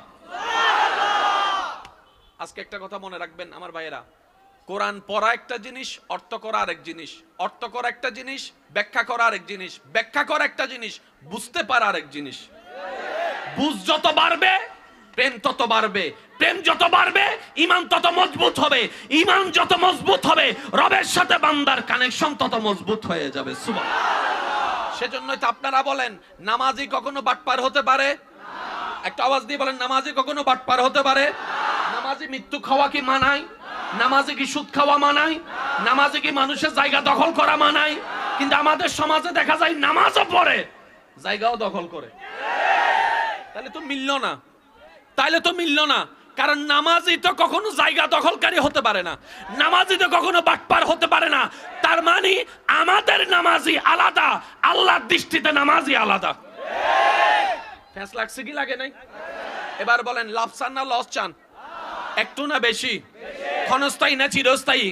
আজকে একটা কথা মনে রাখবেন আমার ভাইয়েরা, কোরআন পড়া একটা জিনিস, অর্থ করা আরেক জিনিস। অর্থ করা একটা জিনিস, ব্যাখ্যা করা আরেক জিনিস। ব্যাখ্যা করা একটা জিনিস, বুঝতে পারা আরেক জিনিস। বুঝ যত বাড়বে, প্রেম তত বাড়বে। প্রেম যত বাড়বে, ঈমান তত মজবুত হবে। ঈমান যত মজবুত হবে, রবের সাথে বান্দার কানেকশন তত মজবুত হয়ে যাবে। সুবহানাল্লাহ। সেজন্যই তো আপনারা বলেন, নামাজি কখনো বাটপার হতে পারে? একটা আওয়াজ দিয়ে বলেন, নামাজি কখনো বাটপার হতে পারে? নামাজি মৃত্যু খাওয়া কি মানায়? নামাজি কি সুদ খাওয়া মানায়? নামাজি কি মানুষের জায়গা দখল করা মানায়? কিন্তু আমাদের সমাজে দেখা যায় নামাজও পড়ে, জায়গাও দখল করে। তাহলে তো মিলল না, তাইলে তো মিলল না। কারণ নামাজি তো কখনো জায়গা দখলকারী হতে পারে না, নামাজি তো কখনো বাটপার হতে পারে না। তার মানে আমাদের নামাজি আলাদা, আল্লাহর দৃষ্টিতে নামাজি আলাদা। ফ্যাস লাগছে কি লাগে নাই? এবার বলেন, লাভ চান না লস চান? একটু না বেশি? ক্ষণস্থায়ী না চিরস্থায়ী?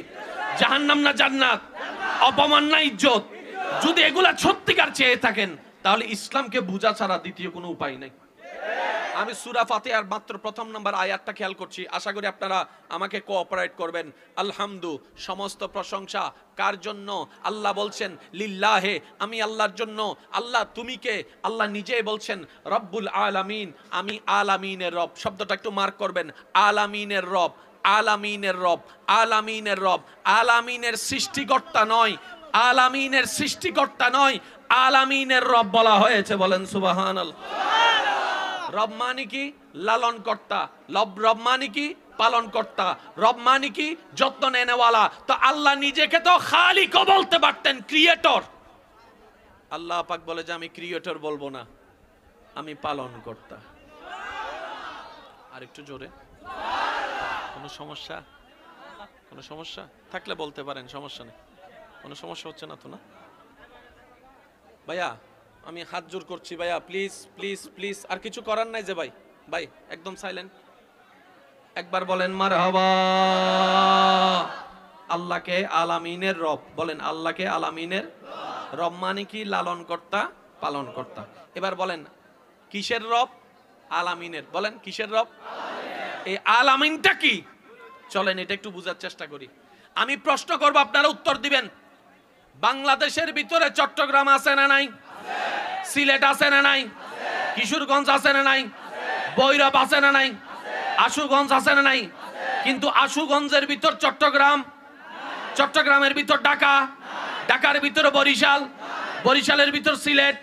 জাহান্নাম না জান্নাত? অপমান না ইজ্জত? যদি এগুলা সত্যিকার চেয়ে থাকেন, তাহলে ইসলামকে বুঝা ছাড়া দ্বিতীয় কোনো উপায় নাই। আমি সূরা ফাতিহার মাত্র প্রথম নাম্বার আয়াতটা খেয়াল করছি, আশা করি আপনারা আমাকে কোঅপারেট করবেন। আলহামদু সমস্ত প্রশংসা কার জন্য? আল্লাহ বলছেন লিল্লাহে, আমি আল্লাহর জন্য। আল্লাহ তুমি কে? আল্লাহ নিজেই বলছেন রব্বুল আলামিন, আমি আলামিনের রব। শব্দটা একটু মার্ক করবেন, আলামিনের রব, আলামিনের রব, আলামিনের রব। আলামিনের সৃষ্টিকর্তা নয়, আলামিনের সৃষ্টিকর্তা নয়, আলামিনের রব বলা হয়েছে। বলেন সুবহানাল্লাহ। রব মানে কি? লালন কর্তা। রব মানে কি? পালন কর্তা। রব মানে কি? যত্ন নেনেওয়ালা। তো আল্লাহ নিজেকে তো খালিকও বলতে পারতেন, ক্রিয়েটর। আল্লাহ পাক বলে যে আমি ক্রিয়েটর বলবো না, আমি পালন কর্তা। আর একটু জোরে। কোনো সমস্যা? কোনো সমস্যা থাকলে বলতে পারেন, সমস্যা নেই। কোনো সমস্যা হচ্ছে না তো? না ভাইয়া, আমি হাত জোর করছি ভাইয়া, প্লিজ প্লিজ প্লিজ। আর কিছু করার নাই যে ভাই, ভাই একদম সাইলেন্ট। একবার বলেন মারহাবা। আল্লাহকে আলামিনের রব বলেন, আল্লাহকে আলামিনের রব মানে কি? লালন কর্তা, পালন কর্তা। এবার বলেন কিসের রব? আলামিনের। বলেন কিসের রব? এই আলামিনটা কি? চলেন এটা একটু বোঝার চেষ্টা করি। আমি প্রশ্ন করব, আপনারা উত্তর দিবেন। বাংলাদেশের ভিতরে চট্টগ্রাম আছে না নাই? সিলেট আছে না নাই? কিশোরগঞ্জ আছে না নাই? ভৈরব আছে না নাই? আশুগঞ্জ আছে না নাই? কিন্তু আশুগঞ্জের ভিতর চট্টগ্রাম, চট্টগ্রামের ভিতর ঢাকা, ঢাকার ভিতর বরিশাল, বরিশালের ভিতর সিলেট,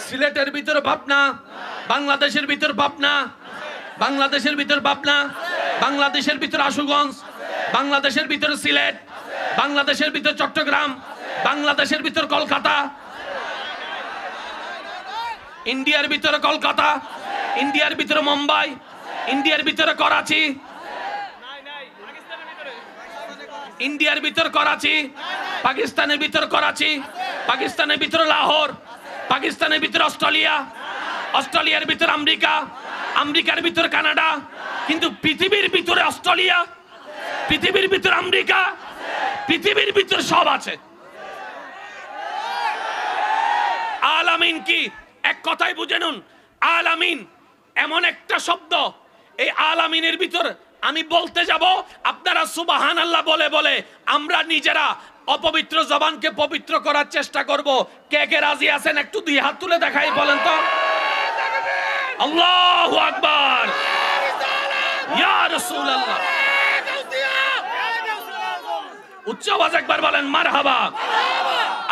সিলেটের ভিতর পাবনা, বাংলাদেশের ভিতর পাবনা, বাংলাদেশের ভিতর পাবনা, বাংলাদেশের ভিতর আশুগঞ্জ, বাংলাদেশের ভিতর সিলেট, বাংলাদেশের ভিতর চট্টগ্রাম, বাংলাদেশের ভিতর কলকাতা, ইন্ডিয়ার ভিতরে কলকাতা, ইন্ডিয়ার ভিতরে মুম্বাই, ইন্ডিয়ার ভিতরে করাচি, ইন্ডিয়ার ভিতর করাচি, পাকিস্তানের ভিতর করাচি, পাকিস্তানের ভিতর লাহোর, পাকিস্তানের ভিতর অস্ট্রেলিয়া, অস্ট্রেলিয়ার ভিতর আমেরিকা, আমেরিকার ভিতর কানাডা। কিন্তু পৃথিবীর ভিতরে অস্ট্রেলিয়া, পৃথিবীর ভিতর আমেরিকা, পৃথিবীর ভিতর সব আছে। আলামিন কি? এক কথায় বুঝে নুন, আলামিন এমন একটা শব্দ, এই আলামিনের ভিতর আমি বলতে যাব, আপনারা সুবহানাল্লাহ বলে বলে আমরা নিজেরা অপবিত্র জবানকে পবিত্র করার চেষ্টা করব। কে কে রাজি আছেন একটু দুই হাত তুলে দেখাই বলেন তো। আল্লাহু আকবার, ইয়া রাসূলুল্লাহ। উচ্চ আওয়াজ একবার বলেন মারহাবা।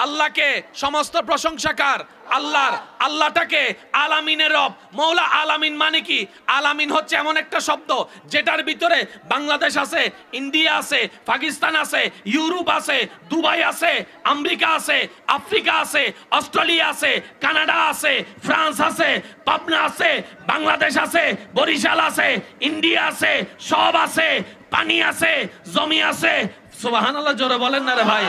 আল্লাহকে সমস্ত প্রশংসা কার? আল্লাহর। আল্লাহটাকে আলামিনের রব। মৌলা আলামিন মানে কি? আলামিন হচ্ছে এমন একটা শব্দ যেটার ভিতরে বাংলাদেশ আছে, ইন্ডিয়া আছে, পাকিস্তান আছে, ইউরোপ আছে, দুবাই আছে, আমেরিকা আছে, আফ্রিকা আছে, অস্ট্রেলিয়া আছে, কানাডা আছে, ফ্রান্স আছে, পাবনা আছে, বাংলাদেশ আছে, বরিশাল আছে, ইন্ডিয়া আছে, সব আছে, পানি আছে, জমি আছে। সুবহানাল্লাহ জোরে বলেন না রে ভাই।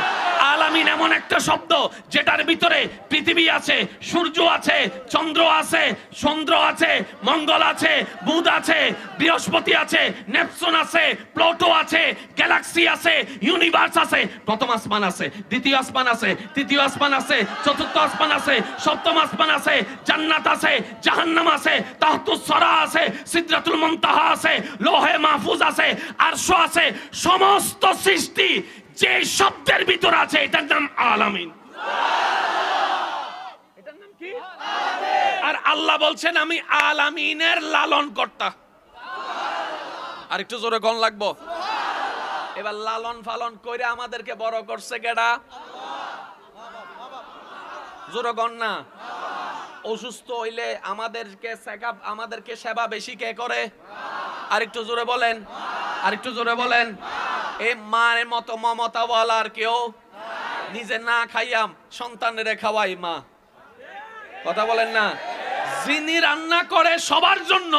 আলামিন এমন একটা শব্দ যেটার ভিতরে পৃথিবী আছে, সূর্য আছে, চন্দ্র আছে, চন্দ্র আছে, মঙ্গল আছে, বুধ আছে, বৃহস্পতি আছে, নেপচুন আছে, প্লুটো আছে, গ্যালাক্সি আছে, ইউনিভার্স আছে। প্রথম আসমান আছে, দ্বিতীয় আসমান আছে, তৃতীয় আসমান আছে, চতুর্থ আসমান আছে, সপ্তম আসমান আছে, জান্নাত আছে, জাহান্নাম আছে, তাহতুস সরা আছে, সিদরাতুল মুনতাহা আছে, লৌহে মাহফুজ আছে, আরশ আছে। সমস্ত সৃষ্টি যে শব্দের ভিতর আছে এটার নাম আলামিন। এটার নাম কি? আর আল্লাহ বলছেন আমি আলামিনের লালন কর্তা। আর একটু জোরে গণ লাগবো। এবার লালন ফালন কইরা আমাদেরকে বড় করছে কেডা? জোরে গণ না। অসুস্থ হইলে আমাদেরকে চেকআপ, আমাদেরকে সেবা বেশি কে করে? আর একটু জোরে বলেন, আর একটু জোরে বলেন। এই মায়ের মতো মমতাওয়ালা আর কেউ নিজে না খাইয়াম সন্তানের খাওয়াই মা। কথা বলেন না। যিনি রান্না করে সবার জন্য,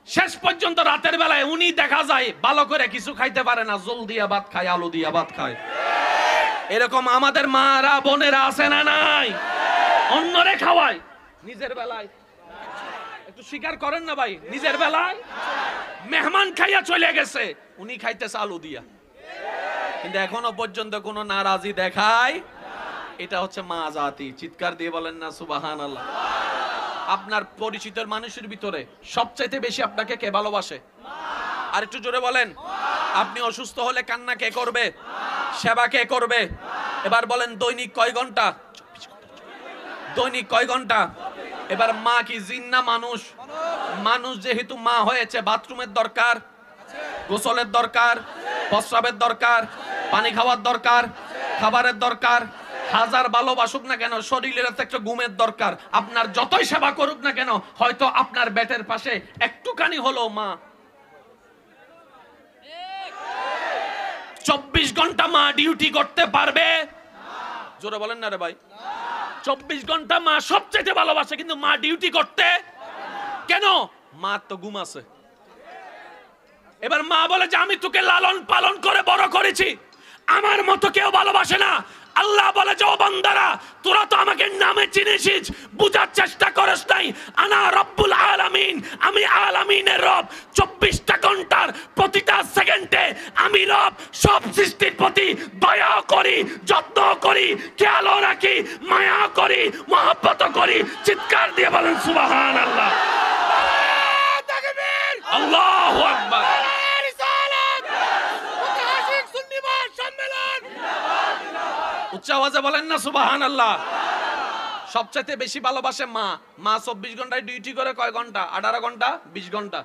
শেষ পর্যন্ত রাতের বেলায় উনি দেখা যায় ভালো করে কিছু খাইতে পারে না, জল দিয়া ভাত খায়, আলু দিয়া ভাত খায়। এরকম আমাদের মারা বোনেরা আছে না নাই? অন্যরে খাওয়ায়, নিজের বেলায় একটু স্বীকার করেন না ভাই। নিজের বেলায় মেহমান খাইয়া চলে গেছে, উনি খাইতেছে আলু দিয়া, কিন্তু এখনো পর্যন্ত কোনো নারাজি দেখায়। এটা হচ্ছে মা জাতি। চিৎকার দিয়ে বলেন না সুবহানাল্লাহ। আপনার পরিচিত মানুষের ভিতরে সবচাইতে বেশি আপনাকে কে ভালোবাসে? আর একটু জোরে বলেন। আপনি অসুস্থ হলে কান্না কে করবে? সেবা কে করবে? এবার বলেন দৈনিক কয় ঘন্টা? দৈনিক কয় ঘন্টা? এবার মা কি জিন না মানুষ? মানুষ যেহেতু মা হয়েছে, বাথরুমের দরকার, গোসলের দরকার, প্রস্রাবের দরকার, পানি খাওয়ার দরকার, খাবারের দরকার, হাজার ভালোবাসুক না কেন, শরীরের তো একটা ঘুমের দরকার। আপনার যতই সেবা করুক না কেন, হয়তো আপনার বেটের পাশে একটুখানি হলো মা। 24 ঘন্টা মা ডিউটি করতে পারবে? জোরে বলেন না রে ভাই। 24 ঘন্টা মা সবচেয়ে ভালোবাসে, কিন্তু মা ডিউটি করতে কেন? মা তো ঘুম আছে। এবার মা বলে যে আমি তোকে লালন পালন করে বড় করেছি, আমার মতো কেউ ভালোবাসে না। আল্লাহ বলে যে ও বান্দারা, তোরা তো আমাকে নামে চিনেছিস, বুঝার চেষ্টা করিস নাই। আনা রব্বুল আলামিন, আমি আলামিনের রব। 24টা ঘন্টার প্রতিটা সেকেন্ডে আমি রব সব সৃষ্টির প্রতি দয়া করি, যত্ন করি, খেয়াল রাখি, মায়া করি, মহব্বত করি। চিৎকার দিয়ে বলেন সুবহানাল্লাহ। আল্লাহু আকবার। উচ্চ আওয়াজে বলেন না সুবহানাল্লাহ। সবচাইতে বেশি ভালোবাসে মা। মা 24 ঘন্টায় ডিউটি করে কয় ঘন্টা? 18 ঘন্টা, 20 ঘন্টা।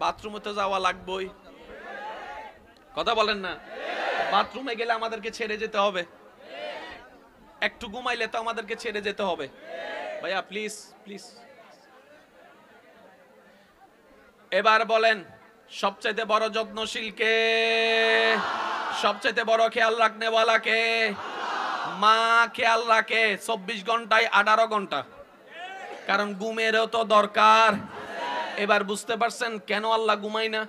বাথরুমে তো যাওয়া লাগবেই, কথা বলেন না? বাথরুমে গেলে আমাদেরকে ছেড়ে যেতে হবে, একটু ঘুমাইলে তো আমাদেরকে ছেড়ে যেতে হবে। ভাইয়া প্লিজ প্লিজ। এবার বলেন সবচাইতে বড় যত্নশীল কে? সবচাইতে বড় খেয়াল রাখনে ওয়ালা কে? মা খেয়াল রাখে 24 ঘন্টায় 18 ঘন্টা, কারণ ঘুমেরও তো দরকার। এবার বুঝতে পারছেন কেন আল্লাহ ঘুমায় না?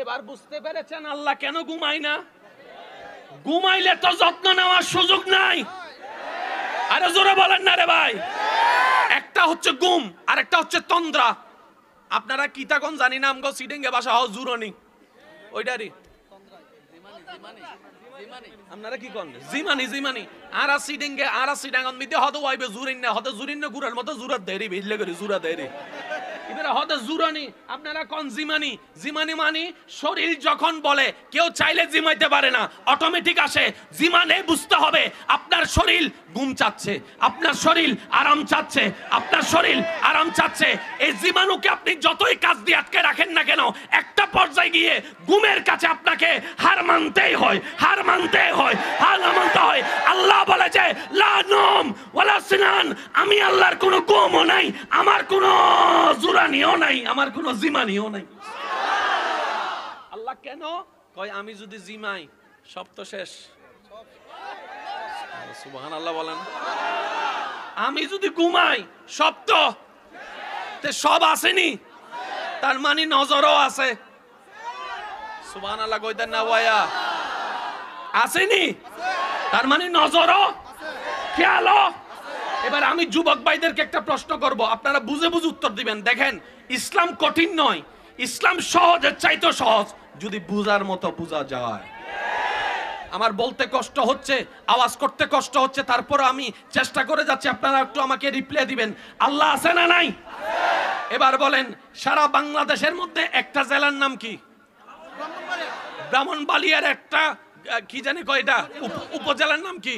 এবার বুঝতে পেরেছেন আল্লাহ কেন ঘুমায় না? ঘুমাইলে তো যত্ন নেওয়ার সুযোগ নাই। আরে জোরে বলেন না রে ভাই। একটা হচ্ছে ঘুম আর একটা হচ্ছে তন্দ্রা। আপনারা কি তখন জানি না, আমগো সিডিংয়ে ভাষা হয় জুরনি, ওইটারই আপনারা কি কোন জিমানি জিমানি আরা সিডিংয়ে আরা সিডাঙ্গন মিতে হদ ওয়াইবে জুরিন না, হদ জুরিন না গুরার মতো জুরাত দেরি বিজলে করে জুরা দেরি। এবারে হদ জুরানি, আপনারা কোন জিমানি? জিমানি মানে শরীর যখন বলে, কেউ চাইলে জিমাইতে পারে না, অটোমেটিক আসে। জিমানে বুঝতে হবে আপনার শরীর ঘুম চাচ্ছে, আপনার শরীর আরাম চাচ্ছে, আপনার শরীর আরাম চাচ্ছে। এই জীবাণুকে আপনি যতই কাজ দিয়ে আটকে রাখেন না কেন, একটা পর্যায়ে গিয়ে ঘুমের কাছে আপনাকে হার মানতেই হয়, হার মানতে হয়, হার মানতে হয়। আল্লাহ বলে যে লা নওম ওয়ালা সিনান, আমি আল্লাহর কোনো ঘুমও নাই, আমার কোনো জুরানিও নাই, আমার কোনো জিমানিও নাই। আল্লাহ কেন কয় আমি যদি জিমাই সব তো শেষ। সুবহানাল্লাহ বলেন। আমি যদি ঘুমাই সব তো সব আসেনি, তার মানে নজরও আছে। সুবহানাল্লাহ কইতেন না ভাইয়া? আসেনি, তার মানে নজরও খেয়ালও। এবার আমি যুবক ভাইদেরকে একটা প্রশ্ন করব, আপনারা বুঝে বুঝে উত্তর দিবেন। দেখেন, ইসলাম কঠিন নয়, ইসলাম সহজের চাইতে সহজ, যদি বুঝার মতো বুঝা যায়। আমার বলতে কষ্ট হচ্ছে, আওয়াজ করতে কষ্ট হচ্ছে, তারপর আমি চেষ্টা করে যাচ্ছি। আপনারা একটু আমাকে রিপ্লাই দিবেন। আল্লাহ আছে না নাই? এবার বলেন, সারা বাংলাদেশের মধ্যে একটা জেলার নাম কি? ব্রাহ্মণবাড়িয়ার একটা কি জানি কয়টা উপজেলার নাম কি?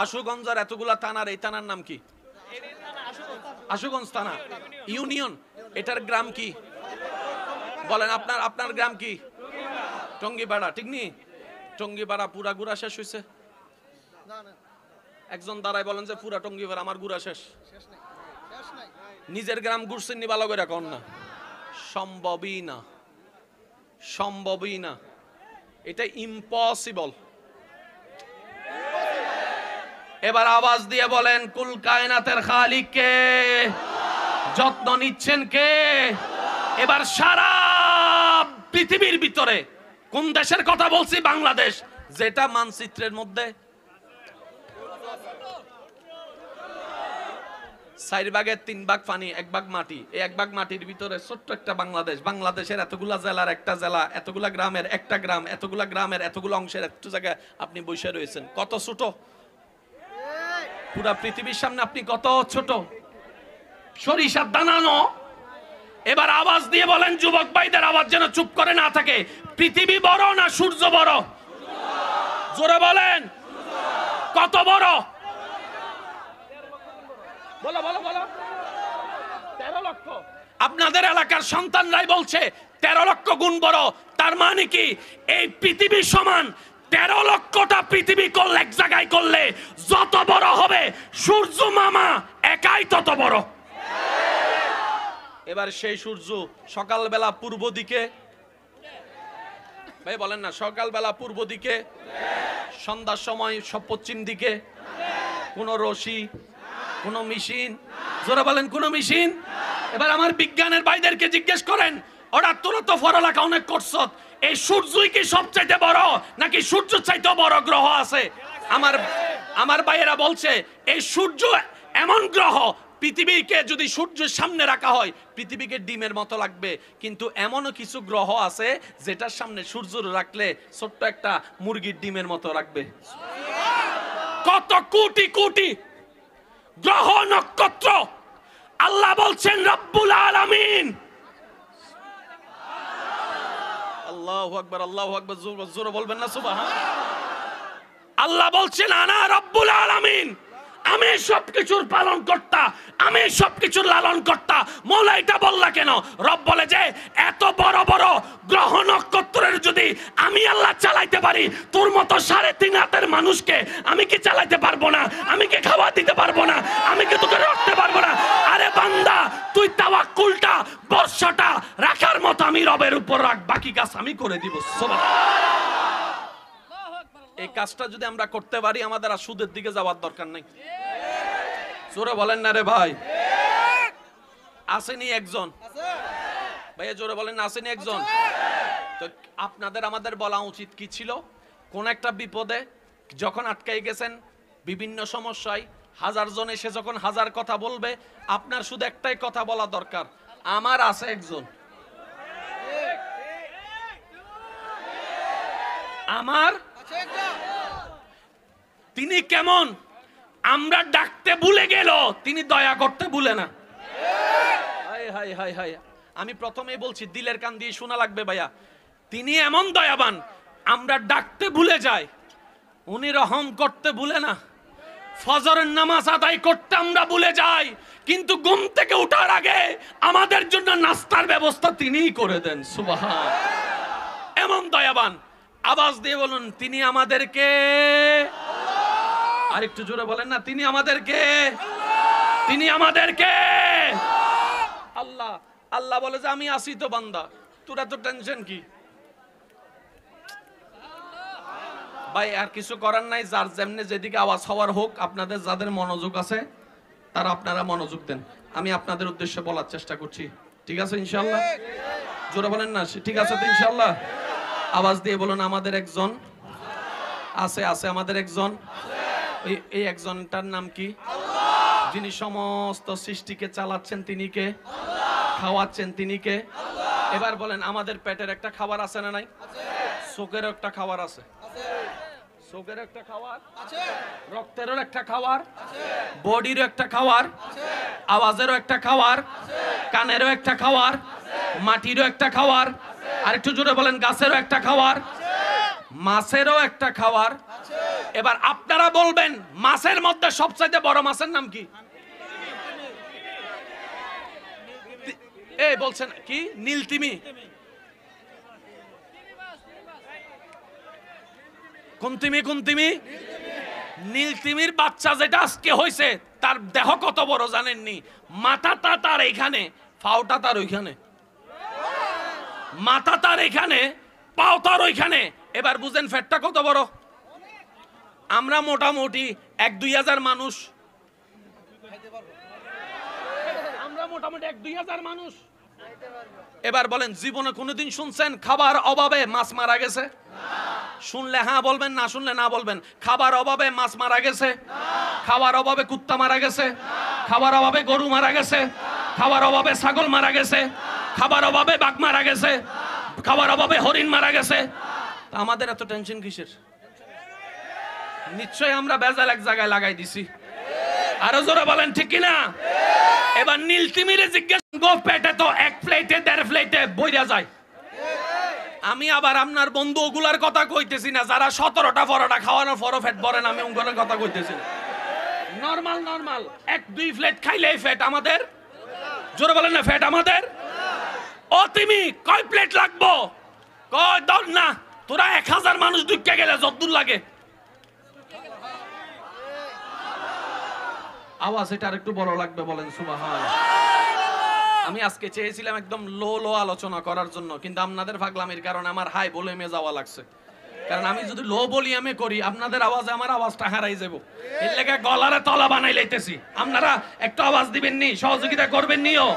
আশুগঞ্জের এতগুলা থানার এই থানার নাম কি? আশুগঞ্জ থানা ইউনিয়ন। এটার গ্রাম কি বলেন? আপনার গ্রাম কি? টঙ্গিপাড়া, ঠিক নি? টঙ্গিপাড়া পুরা গুড়া শেষ হয়েছে? একজন দাঁড়ায় বলেন যে পুরা টঙ্গিপাড়া আমার গুড়া শেষ। নিজের গ্রাম ঘুরছেন নি ভালো করে কন না? সম্ভবই না, সম্ভবই না, এটা ইম্পসিবল। এবার আওয়াজ দিয়ে বলেন, কুল কায়নাতের খালিক কে? যত্ন নিচ্ছেন কে? এবার সারা পৃথিবীর ভিতরে কোন দেশের কথা বলছি? বাংলাদেশ, যেটা মানচিত্রের মধ্যে 4 ভাগের 3 ভাগ পানি, 1 ভাগ মাটি। এই 1 ভাগ মাটির ভিতরে ছোট্ট একটা বাংলাদেশ। বাংলাদেশের এতগুলা জেলার একটা জেলা, এতগুলা গ্রামের একটা গ্রাম, এতগুলা গ্রামের এতগুলো অংশের একটু জায়গায় আপনি বসে রয়েছেন। কত ছোট! পুরা পৃথিবীর সামনে আপনি কত ছোট, সরিষার দানানো। এবার আওয়াজ দিয়ে বলেন, যুবক ভাইদের আওয়াজ যেন চুপ করে না থাকে, পৃথিবী বড় না সূর্য বড়? জোরে বলেন, কত বড়? বলো বলো বলো। 13 লক্ষ। আপনাদের এলাকার সন্তানরাই বলছে 13 লক্ষ গুণ বড়। তার মানে কি এই পৃথিবীর সমান 13 লক্ষটা পৃথিবী করলে এক জায়গায় করলে যত বড় হবে সূর্য মামা একাই তত বড়। এবার সেই সূর্য সকালবেলা পূর্ব দিকে, ভাই বলেন না, সকালবেলা পূর্ব দিকে, সন্ধ্যার সময় সব পশ্চিম দিকে। কোন রশি, কোন মেশিন, জোরে বলেন কোন মেশিন। এবার আমার বিজ্ঞানের ভাইদেরকে জিজ্ঞেস করেন, ওরা তোরা তো পড়ালেখা অনেক করছ, এই সূর্যই কি সবচাইতে বড় নাকি সূর্য চাইতে বড় গ্রহ আছে? আমার ভাইয়েরা বলছে এই সূর্য এমন গ্রহ, পৃথিবীকে যদি সূর্যের সামনে রাখা হয় পৃথিবীকে ডিমের মতো লাগবে, কিন্তু এমনও কিছু গ্রহ আছে যেটার সামনে সূর্য রাখলে ছোট্ট একটা মুরগির ডিমের মতো রাখবে। কত কোটি কোটি গ্রহ নক্ষত্র। আল্লাহ বলছেন রব্বুল আলামিন, আল্লাহু আকবার, আল্লাহু আকবার, জোরে বলবেন না সুবহান। আল্লাহ বলছেন আনা রব্বুল আলামিন, আমি সবকিছুর পালন কর্তা, আমি সবকিছুর লালন কর্তা। মৌলা এটা বললা কেন? রব বলে যে এত বড় বড় গ্রহ নক্ষত্রের যদি আমি আল্লাহ চালাইতে পারি, তোর মতো 3.5 হাতের মানুষকে আমি কি চালাইতে পারবো না? আমি কি খাওয়া দিতে পারবো না? আমি কি তোকে রাখতে পারবো না? আরে বান্দা, তুই তাওয়াক্কুলটা, ভরসাটা রাখার মতো আমি রবের উপর রাখ, বাকি কাজ আমি করে দিব। সুবহানাল্লাহ। এই কাজটা যদি আমরা করতে পারি আমাদের আর সুদের দিকে যাওয়ার দরকার নাই। জোরে বলেন না রে ভাই, আসেনি একজন? ভাইয়া জোরে বলেন না, আসেনি একজন? তো আপনাদের আমাদের বলা উচিত কি ছিল? কোন একটা বিপদে যখন আটকাই গেছেন, বিভিন্ন সমস্যায়, 1000 জন এসে যখন 1000 কথা বলবে, আপনার শুধু একটাই কথা বলা দরকার, আমার আছে একজন, আমার। তিনি কেমন? আমরা ডাকতে ভুলে গেল, তিনি দয়া করতে ভুলে না। হাই হাই হাই হাই, আমি প্রথমেই বলছি দিলের কান দিয়ে শোনা লাগবে ভাইয়া, তিনি এমন দয়াবান, আমরা ডাকতে ভুলে যাই, উনি রহম করতে ভুলে না। ফজরের নামাজ আদায় করতে আমরা ভুলে যাই, কিন্তু ঘুম থেকে ওঠার আগে আমাদের জন্য নাস্তার ব্যবস্থা তিনিই করে দেন। সুবহান। এমন দয়াবান। আওয়াজ দিয়ে বলুন তিনি আমাদেরকে, আর একটু জোরে বলেন না, তিনি আমাদেরকে, তিনি আমাদেরকে। আল্লাহ, আল্লাহ বলে যে আমি আসি তো বান্দা, তোরা তো টেনশন কি? ভাই আর কিছু করার নাই, যার যেমনে যেদিকে আওয়াজ হওয়ার হোক, আপনাদের যাদের মনোযোগ আছে তারা আপনারা মনোযোগ দেন। আমি আপনাদের উদ্দেশ্যে বলার চেষ্টা করছি, ঠিক আছে ইনশাআল্লাহ? জোরে বলেন না, ঠিক আছে তো ইনশাআল্লাহ? আওয়াজ দিয়ে বলুন আমাদের একজন আছে, আছে আমাদের একজন। এই একজনটার নাম কি? আল্লাহ। যিনি সমস্ত সৃষ্টিকে চালাচ্ছেন তিনি কে? আল্লাহ। খাওয়াচ্ছেন তিনি কে? আল্লাহ। এবার বলেন আমাদের পেটের একটা খাবার আছে না নাই? আছে। চোখেরও একটা খাবার আছে, আছে। চোখের একটা খাবার আছে, রক্তেরও একটা খাবার আছে, বডিরও একটা খাবার আছে, আওয়াজেরও একটা খাবার আছে, কানেরও একটা খাবার আছে, মাটিরও একটা খাবার আছে, আর একটু জোরে বলেন গাছেরও একটা খাবার আছে, মাছেরও একটা খাবার আছে। এবার আপনারা বলবেন মাছের মধ্যে সবচাইতে বড় মাছের নাম কি? এই বলছেন কি? নীলতিমি। কোন তিমি? কোন তিমি? নীলতিমির বাচ্চা যেটা আজকে হয়েছে তার দেহ কত বড় জানেননি? মাথাটা তার এইখানে, পাওটা তার ওইখানে, মাথা তার এখানে, পাও তার ওইখানে। এবার বুঝেন ফ্যাটটা কত বড়। আমরা মোটামুটি 1-2 হাজার মানুষ, আমরা মোটামুটি 1-2 হাজার মানুষ। এবার বলেন জীবনে কোনোদিন শুনছেন খাবার অভাবে মাছ মারা গেছে? শুনলে হ্যাঁ বলবেন, না শুনলে না বলবেন। খাবার অভাবে মাছ মারা গেছে? খাবার অভাবে কুত্তা মারা গেছে? খাবার অভাবে গরু মারা গেছে? খাবার অভাবে ছাগল মারা গেছে? খাবার অভাবে বাঘ মারা গেছে? খাবার অভাবে হরিণ মারা গেছে? আমাদের এত টেনশন কিসের? নিশ্চয় আমরা বেজাল এক জায়গায় লাগাই দিছি। আরো জোরে বলেন ঠিক কিনা? এবার নীলতিমিরে জিজ্ঞেস গো, পেটে তো 1 প্লেটে 1.5 প্লেটে বইরা যায়। আমি আবার আপনার বন্ধু ওগুলার কথা কইতেছি না, যারা 17টা পরোটা খাওয়ানোর পরও ফ্যাট ভরে না, আমি ওগুলোর কথা কইতেছি। নরমাল নরমাল 1-2 প্লেট খাইলেই ফ্যাট আমাদের। জোরে বলেন না ফ্যাট আমাদের। ও তুমি কয় প্লেট লাগবো? কয় দর না, তোরা 1000 মানুষ ঢুকে গেলে যতদূর লাগে। আওয়াজ এটা আরেকটু বড় লাগবে, বলেন সুবহানাল্লাহ। আমি আজকে চেয়েছিলাম একদম লো লো আলোচনা করার জন্য, কিন্তু আপনাদের পাগলামির কারণে আমার হাই ভলিউমে যাওয়া লাগছে। কারণ আমি যদি লো ভলিউমে করি আপনাদের আওয়াজে আমার আওয়াজটা হারাই যাব। এর লেগে গলারে তলা বানাই লাইতেছি। আপনারা একটু আওয়াজ দিবেন নি, সহযোগিতা করবেন নিও।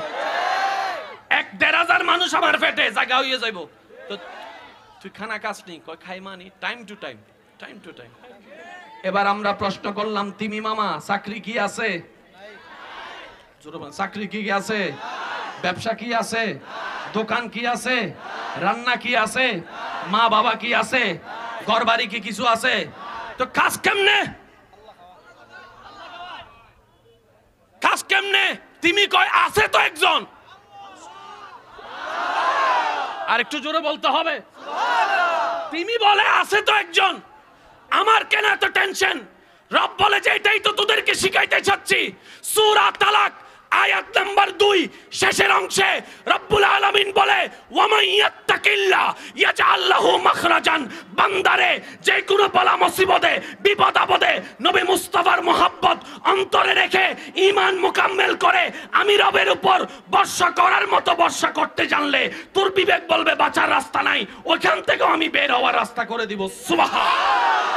1-1500 মানুষ আমার পেটে জায়গা হয়ে যাইব। তো তুই খানা খাসনি? কয় খাই মানি, time to time, time to time. এবার আমরা প্রশ্ন করলাম, তিমি মামা চাকরি কি আছে? চাকরি কি আছে? ব্যবসা কি আছে? দোকান কি আছে? রান্না কি আছে? মা বাবা কি আছে? ঘর বাড়ি কি কিছু আছে? তো কাজ কেমনে? কাজ কেমনে? তুমি কয় আছে তো একজন। আর একটু জোরে বলতে হবে। তুমি বলে আছে তো একজন। আমার কেন এত টেনশন? রব বলে যে এটাই তো তোদেরকে শিখাইতে চাচ্ছি। সূরা তালাক আয়াত নাম্বার 2 শেষের অংশে রব্বুল আলামিন বলে, ওয়ামান ইয়াত্তাকিল্লাহ ইয়াজআল লাহু মাখরাজান। বান্দারে যে কোনো বালা মুসিবতে বিপদ আপদে নবী মুস্তাফার মোহাব্বত অন্তরে রেখে ঈমান মুকাম্মেল করে আমি রবের উপর ভরসা করার মতো ভরসা করতে জানলে তোর বিবেক বলবে বাঁচার রাস্তা নাই, ওখান থেকে আমি বের হওয়ার রাস্তা করে দিব। সুবহানাল্লাহ।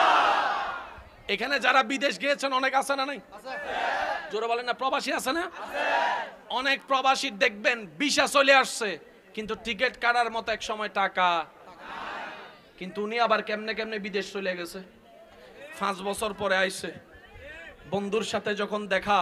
এখানে যারা বিদেশ গিয়েছেন অনেক আছে না নাই? জোরে বলেন না। প্রবাসী আছে না? অনেক প্রবাসী দেখবেন ভিসা চলে আসছে, কিন্তু টিকিট কাটার মতো এক সময় টাকা, কিন্তু উনি আবার কেমনে কেমনে বিদেশ চলে গেছে। 5 বছর পরে আইছে, বন্ধুর সাথে যখন দেখা,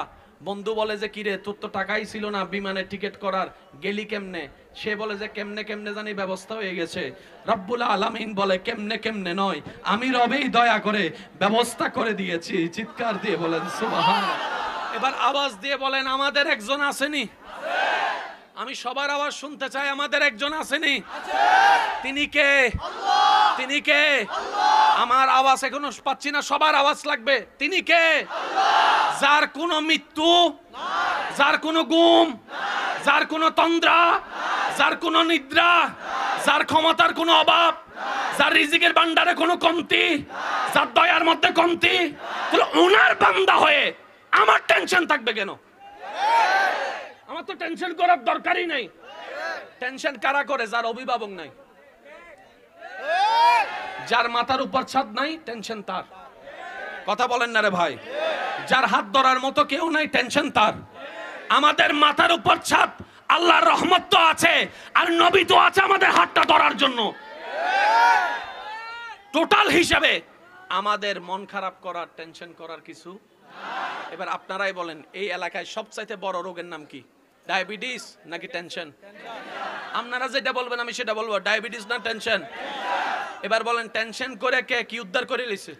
বন্ধু বলে যে কিরে তোর তো টাকাই ছিল না বিমানের টিকিট করার, গেলি কেমনে? সে বলে যে কেমনে কেমনে জানি ব্যবস্থা হয়ে গেছে। রব্বুল আলামিন বলে কেমনে কেমনে নয়, আমি রবেই দয়া করে ব্যবস্থা করে দিয়েছি। চিৎকার দিয়ে বলেন সুবহানাল্লাহ। এবার আওয়াজ দিয়ে বলেন আমাদের একজন আসেনি? আমি সবার আওয়াজ শুনতে চাই। আমাদের একজন আসেনি? তিনি কে? তিনি কে? আমার আওয়াজ এখনো পাচ্ছি না, সবার আওয়াজ লাগবে। তিনি কে? যার কোনো মৃত্যু, যার কোনো গুম, যার কোনো তন্দ্রা, যার কোনো নিদ্রা, যার ক্ষমতার কোনো অভাব, যার রিজিকের ভান্ডারে কোনো কমতি, যার দয়ার মধ্যে কমতি, তাহলে ওনার বান্দা হয়ে আমার টেনশন থাকবে কেন? আমার তো টেনশন করার দরকারই নাই। টেনশন কারা করে? যার অভিভাবক নাই, যার মাথার উপর ছাদ নাই, টেনশন তার। কথা বলেন না রে ভাই। যার হাত ধরার মতো কেউ নাই, টেনশন তার। আমাদের মাথার উপর ছাদ, আল্লাহর রহমত তো আছে, আর নবী তো আছে আমাদের হাতটা ধরার জন্য। টোটাল হিসাবে আমাদের মন খারাপ করার, টেনশন করার কিছু। এবার আপনারাই বলেন, এই এলাকায় সবচাইতে বড় রোগের নাম কি? ডায়াবেটিস নাকি টেনশন? আপনারা যেটা বলবেন আমি সেটা বলবো, ডায়াবেটিস না টেনশন? এবার বলেন টেনশন করে কে কি উদ্ধার করে লিছে?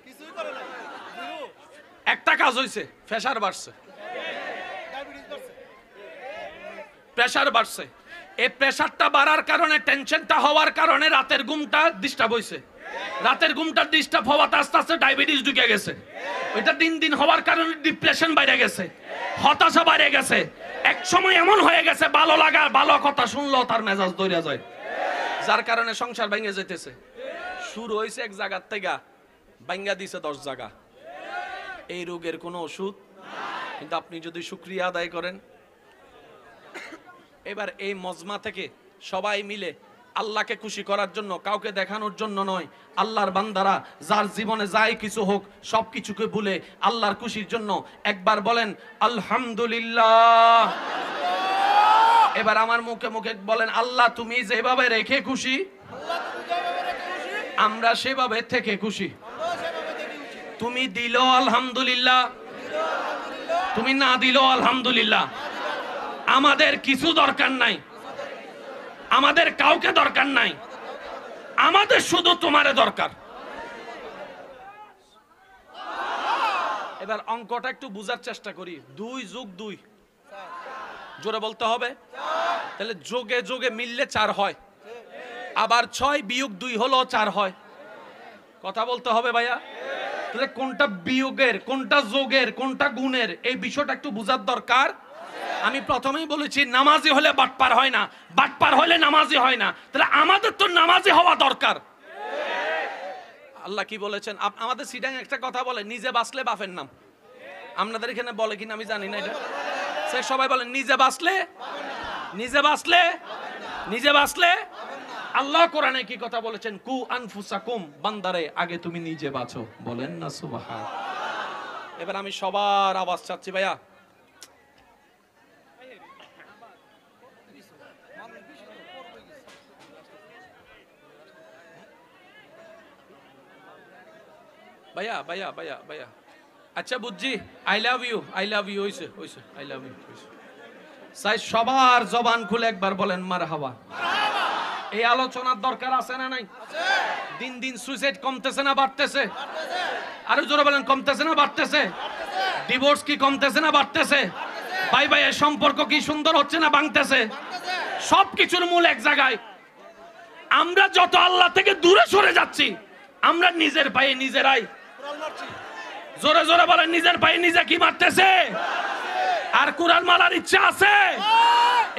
একটা কাজ হইছে, প্রেসার বাড়ছে। প্রেসার বাড়ছে। এই প্রেসারটা বাড়ার কারণে, টেনশনটা হওয়ার কারণে রাতের ঘুমটা ডিস্টার্ব হইছে। রাতের ঘুমটা ডিস্টার্ব হওয়াতে আস্তে আস্তে ডায়াবেটিস ঢুকে গেছে। এটা দিন দিন হওয়ার কারণে ডিপ্রেশন বাইরে গেছে, হতাশা বাইরে গেছে। এক সময় এমন হয়ে গেছে ভালো লাগা, ভালো কথা শুনলেও তার মেজাজ দৌড়ে যায়, যার কারণে সংসার ভেঙে যেতেছে। শুরু হয়েছে এক জায়গার থেকে, ভাঙা দিছে 10 জায়গা। এই রোগের কোনো ওষুধ, কিন্তু আপনি যদি শুকরিয়া আদায় করেন। এবার এই মজমা থেকে সবাই মিলে আল্লাহকে খুশি করার জন্য, কাউকে দেখানোর জন্য নয়, আল্লাহর বান্দারা যার জীবনে যাই কিছু হোক সবকিছুকে ভুলে আল্লাহর খুশির জন্য একবার বলেন আলহামদুলিল্লাহ। এবার আমার মুখে মুখে বলেন, আল্লাহ তুমি যেভাবে রেখে খুশি, আমরা সেভাবে থেকে খুশি। তুমি দিল আলহামদুলিল্লাহ, তুমি না দিল আলহামদুলিল্লাহ। আমাদের কিছু দরকার নাই, আমাদের কাউকে দরকার নাই, আমাদের শুধু তোমারে দরকার। এবার অঙ্কটা একটু বুঝার চেষ্টা করি। 2 যোগ 2 জোরে বলতে হবে। তাহলে যোগে যোগে মিললে 4 হয়, আবার 6 বিয়োগ 2 হলো 4 হয়। কথা বলতে হবে ভাইয়া। তাহলে কোনটা বিয়োগের, কোনটা যোগের, কোনটা গুণের, এই বিষয়টা একটু বুঝার দরকার। আমি প্রথমেই বলেছি নামাজি হলে বাটপার হয় না, বাটপার হলে নামাজি হয় না। তাহলে আমাদের তো নামাজি হওয়া দরকার। আল্লাহ কি বলেছেন? আমাদের সিডাং একটা কথা বলে, নিজে বাঁচলে বাপের নাম। আপনাদের এখানে বলে কিনা আমি জানি না, এটা সে সবাই বলেন নিজে বাঁচলে, নিজে বাঁচলে, নিজে বাঁচলে। আল্লাহ কোরআনে কি কথা বলেছেন? কু আনফুসাকুম, বান্দারে আগে তুমি নিজে বাঁচো। বলেন না সুবহান। এবার আমি সবার আওয়াজ চাচ্ছি ভাইয়া। ভাইয়া ভাইয়া ভাইয়া ভাইয়া আচ্ছা বুঝছি, I love you, I love you হইছে হইছে, আই লাভ ইউ হইছে। সাই সবার জবান খুলে একবার বলেন মারহাবা। এই আলোচনার দরকার আছে না নাই? দিন দিন সুইসাইড কমতেছে না বাড়তেছে? আরো জোরে বলেন, কমতেছে না বাড়তেছে? ডিভোর্স কি কমতেছে না বাড়তেছে? ভাই ভাই এই সম্পর্ক কি সুন্দর হচ্ছে না ভাঙতেছে? সবকিছুর মূল এক জায়গায়। আমরা যত আল্লাহ থেকে দূরে সরে যাচ্ছি, আমরা নিজের পায়ে নিজেরাই, জোরে জোরে বলেন, নিজের পায়ে নিজে কি মারতেছে? আর কুরআন মালার ইচ্ছা আছে?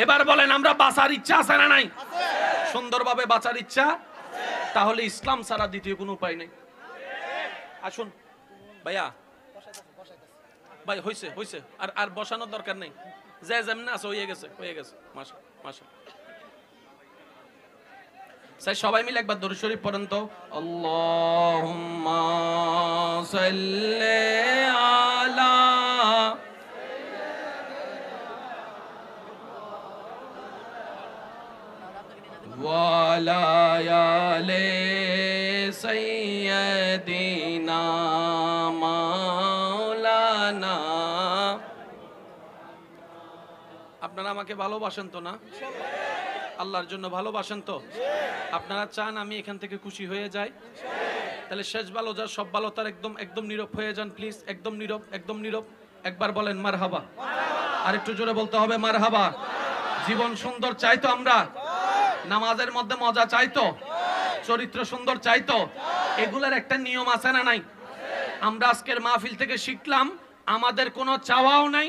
এবার বলেন আমরা বাঁচার ইচ্ছা আছে না নাই? সুন্দরভাবে বাঁচার ইচ্ছা? তাহলে ইসলাম ছাড়া দ্বিতীয় কোনো উপায় নেই। আসুন ভাইয়া, ভাই হইছে হইছে, আর আর বসানোর দরকার নেই। যে যেমন আছে হয়ে গেছে, হয়ে গেছে। মাশা মাশা। সাই সবাই মিলে একবার দরুদ শরীফ পড়েন তো। আল্লাহুম্মা সাল্লি আলা ওয়া আলা আলি সাইয়্যিদিনা মাওলানা। আপনারা আমাকে ভালোবাসেন তো না? আল্লাহর জন্য ভালোবাসেন তো? আপনারা চান আমি এখান থেকে খুশি হয়ে যাই? তাহলে শেষ ভালো যা, সব ভালো তার একদম একদম নীরব হয়ে যান প্লিজ। একদম নীরব, একদম নীরব। একবার বলেন মারহাবা। আর একটু জোরে বলতে হবে মারহাবা। জীবন সুন্দর চাই তো আমরা? নামাজের মধ্যে মজা চাই তো? চরিত্র সুন্দর চাই তো? এগুলার একটা নিয়ম আছে না নাই? আমরা আজকের মাহফিল থেকে শিখলাম আমাদের কোনো চাওয়াও নাই,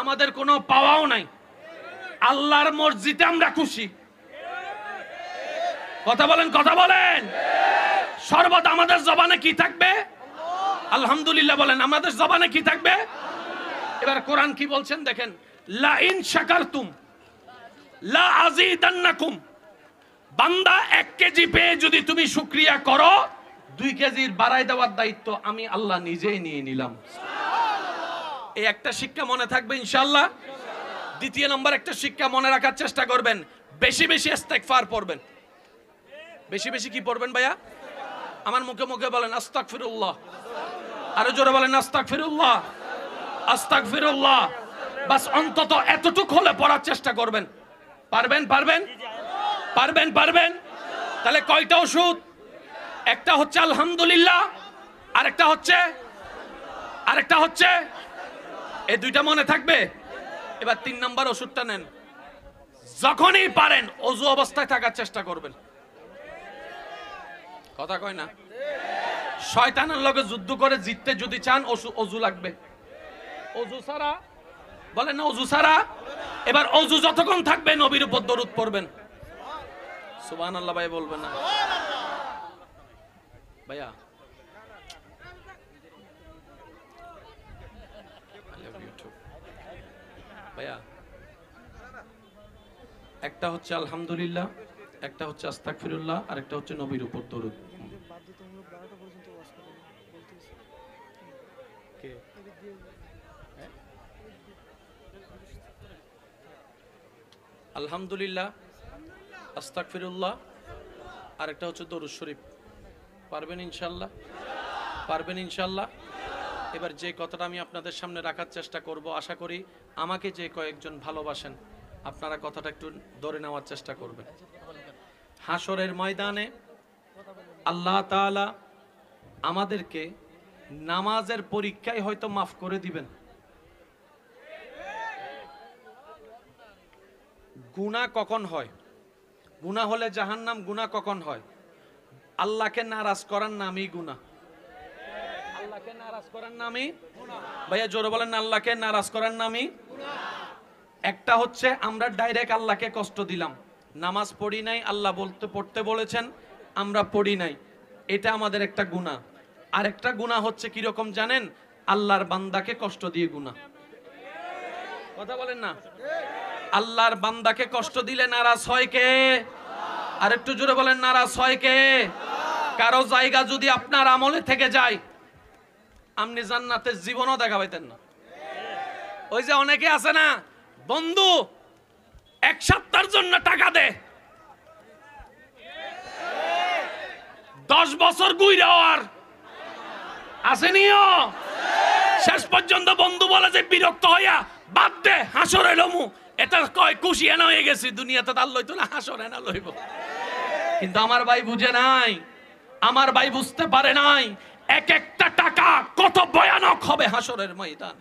আমাদের কোনো পাওয়াও নাই। আল্লাহর মসজিদে আমরা খুশি। কথা বলেন, কথা বলেন। সর্বদা আমাদের জবানে কি থাকবে? আলহামদুলিল্লাহ বলেন। আমাদের জবানে কি থাকবে? এবার কোরআন কি বলছেন দেখেন, লা ইন শাকারতুম লা আযীদান্নাকুম। বান্দা 1 কেজি পেয়ে যদি তুমি শুকরিয়া করো, 2 কেজির বাড়াই দেওয়ার দায়িত্ব আমি আল্লাহ নিজেই নিয়ে নিলাম। এই একটা শিক্ষা মনে থাকবে ইনশাআল্লাহ। দ্বিতীয় নম্বর একটা শিক্ষা মনে রাখার চেষ্টা করবেন, বেশি বেশি ইস্তেগফার পড়বেন। বেশি বেশি কি পড়বেন ভাইয়া? আমার মুখে মুখে বলেন আস্তাগফিরুল্লাহ। আরো জোরে বলেন আস্তাগফিরুল্লাহ, আস্তাগফিরুল্লাহ। বাস অন্তত এতটুকু হলে পড়ার চেষ্টা করবেন। পারবেন? পারবেন? পারবেন? পারবেন? তাহলে কয়টা ওষুধ? একটা হচ্ছে আলহামদুলিল্লাহ, আরেকটা হচ্ছে এই দুইটা মনে থাকবে। এবার 3 নম্বর ওষুধটা নেন। যখনই পারেন ওযু অবস্থায় থাকার চেষ্টা করবেন। কথা কয় না? শয়তানের লগে যুদ্ধ করে জিততে যদি চান ওযু লাগবে। ওযু ছাড়া বলেন না, ওযু ছাড়া। এবার ওযু যতক্ষণ থাকবে নবীর উপর দরুদ পড়বেন। সুবহানাল্লাহ ভাই বলবেন না ভাইয়া? ভাইয়া একটা হচ্ছে আলহামদুলিল্লাহ, একটা হচ্ছে আস্তাগফিরুল্লাহ, আর একটা হচ্ছে নবীর উপর দরুদ। আলহামদুলিল্লাহ, আস্তাগফিরুল্লাহ, আর একটা হচ্ছে দরুদ শরীফ। পারবেন ইনশাআল্লাহ? পারবেন ইনশাআল্লাহ? এবার যে কথাটা আমি আপনাদের সামনে রাখার চেষ্টা করব, আশা করি আমাকে যে কয়েকজন ভালোবাসেন আপনারা কথাটা একটু ধরে নেওয়ার চেষ্টা করবেন। হাসরের ময়দানে আল্লাহ তাআলা আমাদেরকে নামাজের পরীক্ষায় হয়তো মাফ করে দিবেন। গুনাহ কখন হয়? গুনাহ হলে জাহান্নাম। গুনাহ কখন হয়? আল্লাহকে নারাজ করার নামই গুনাহ। আল্লাহকে নারাজ করার নামই, ভাইয়া জোরে বলেন, আল্লাহকে নারাজ করার নামই। একটা হচ্ছে আমরা ডাইরেক্ট আল্লাহকে কষ্ট দিলাম, নামাজ পড়ি নাই, আল্লাহ পড়তে বলেছেন, আমরা পড়ি নাই, এটা আমাদের একটা গুনাহ। আর একটা গুনাহ হচ্ছে কিরকম জানেন? আল্লাহর বান্দাকে কষ্ট দিয়ে গুনাহ। কথা বলেন না? আল্লাহর বান্দাকে কষ্ট দিলে নারাজ হয় কে? আর একটু জোরে বলেন, নারাজ হয় কে? কারো জায়গা যদি আপনার আমলে থেকে যায়, আপনি জান্নাতের জীবনও দেখা পাইতেন না। ওই যে অনেকে আছে না, বন্ধু 1 সপ্তাহের জন্য টাকা দে, 10 বছর গুইরা আর আসেনিও, শেষ পর্যন্ত বন্ধু বলে যে বিরক্ত হইয়া বাদ দে, হাসর এলমু, এটা কয় খুশি এনা হয়ে গেছি, দুনিয়াতে তার লইতো না, হাসর এনা লইব। কিন্তু আমার ভাই বুঝে নাই, আমার ভাই বুঝতে পারে নাই এক একটা টাকা কত ভয়ানক হবে হাসরের ময়দান।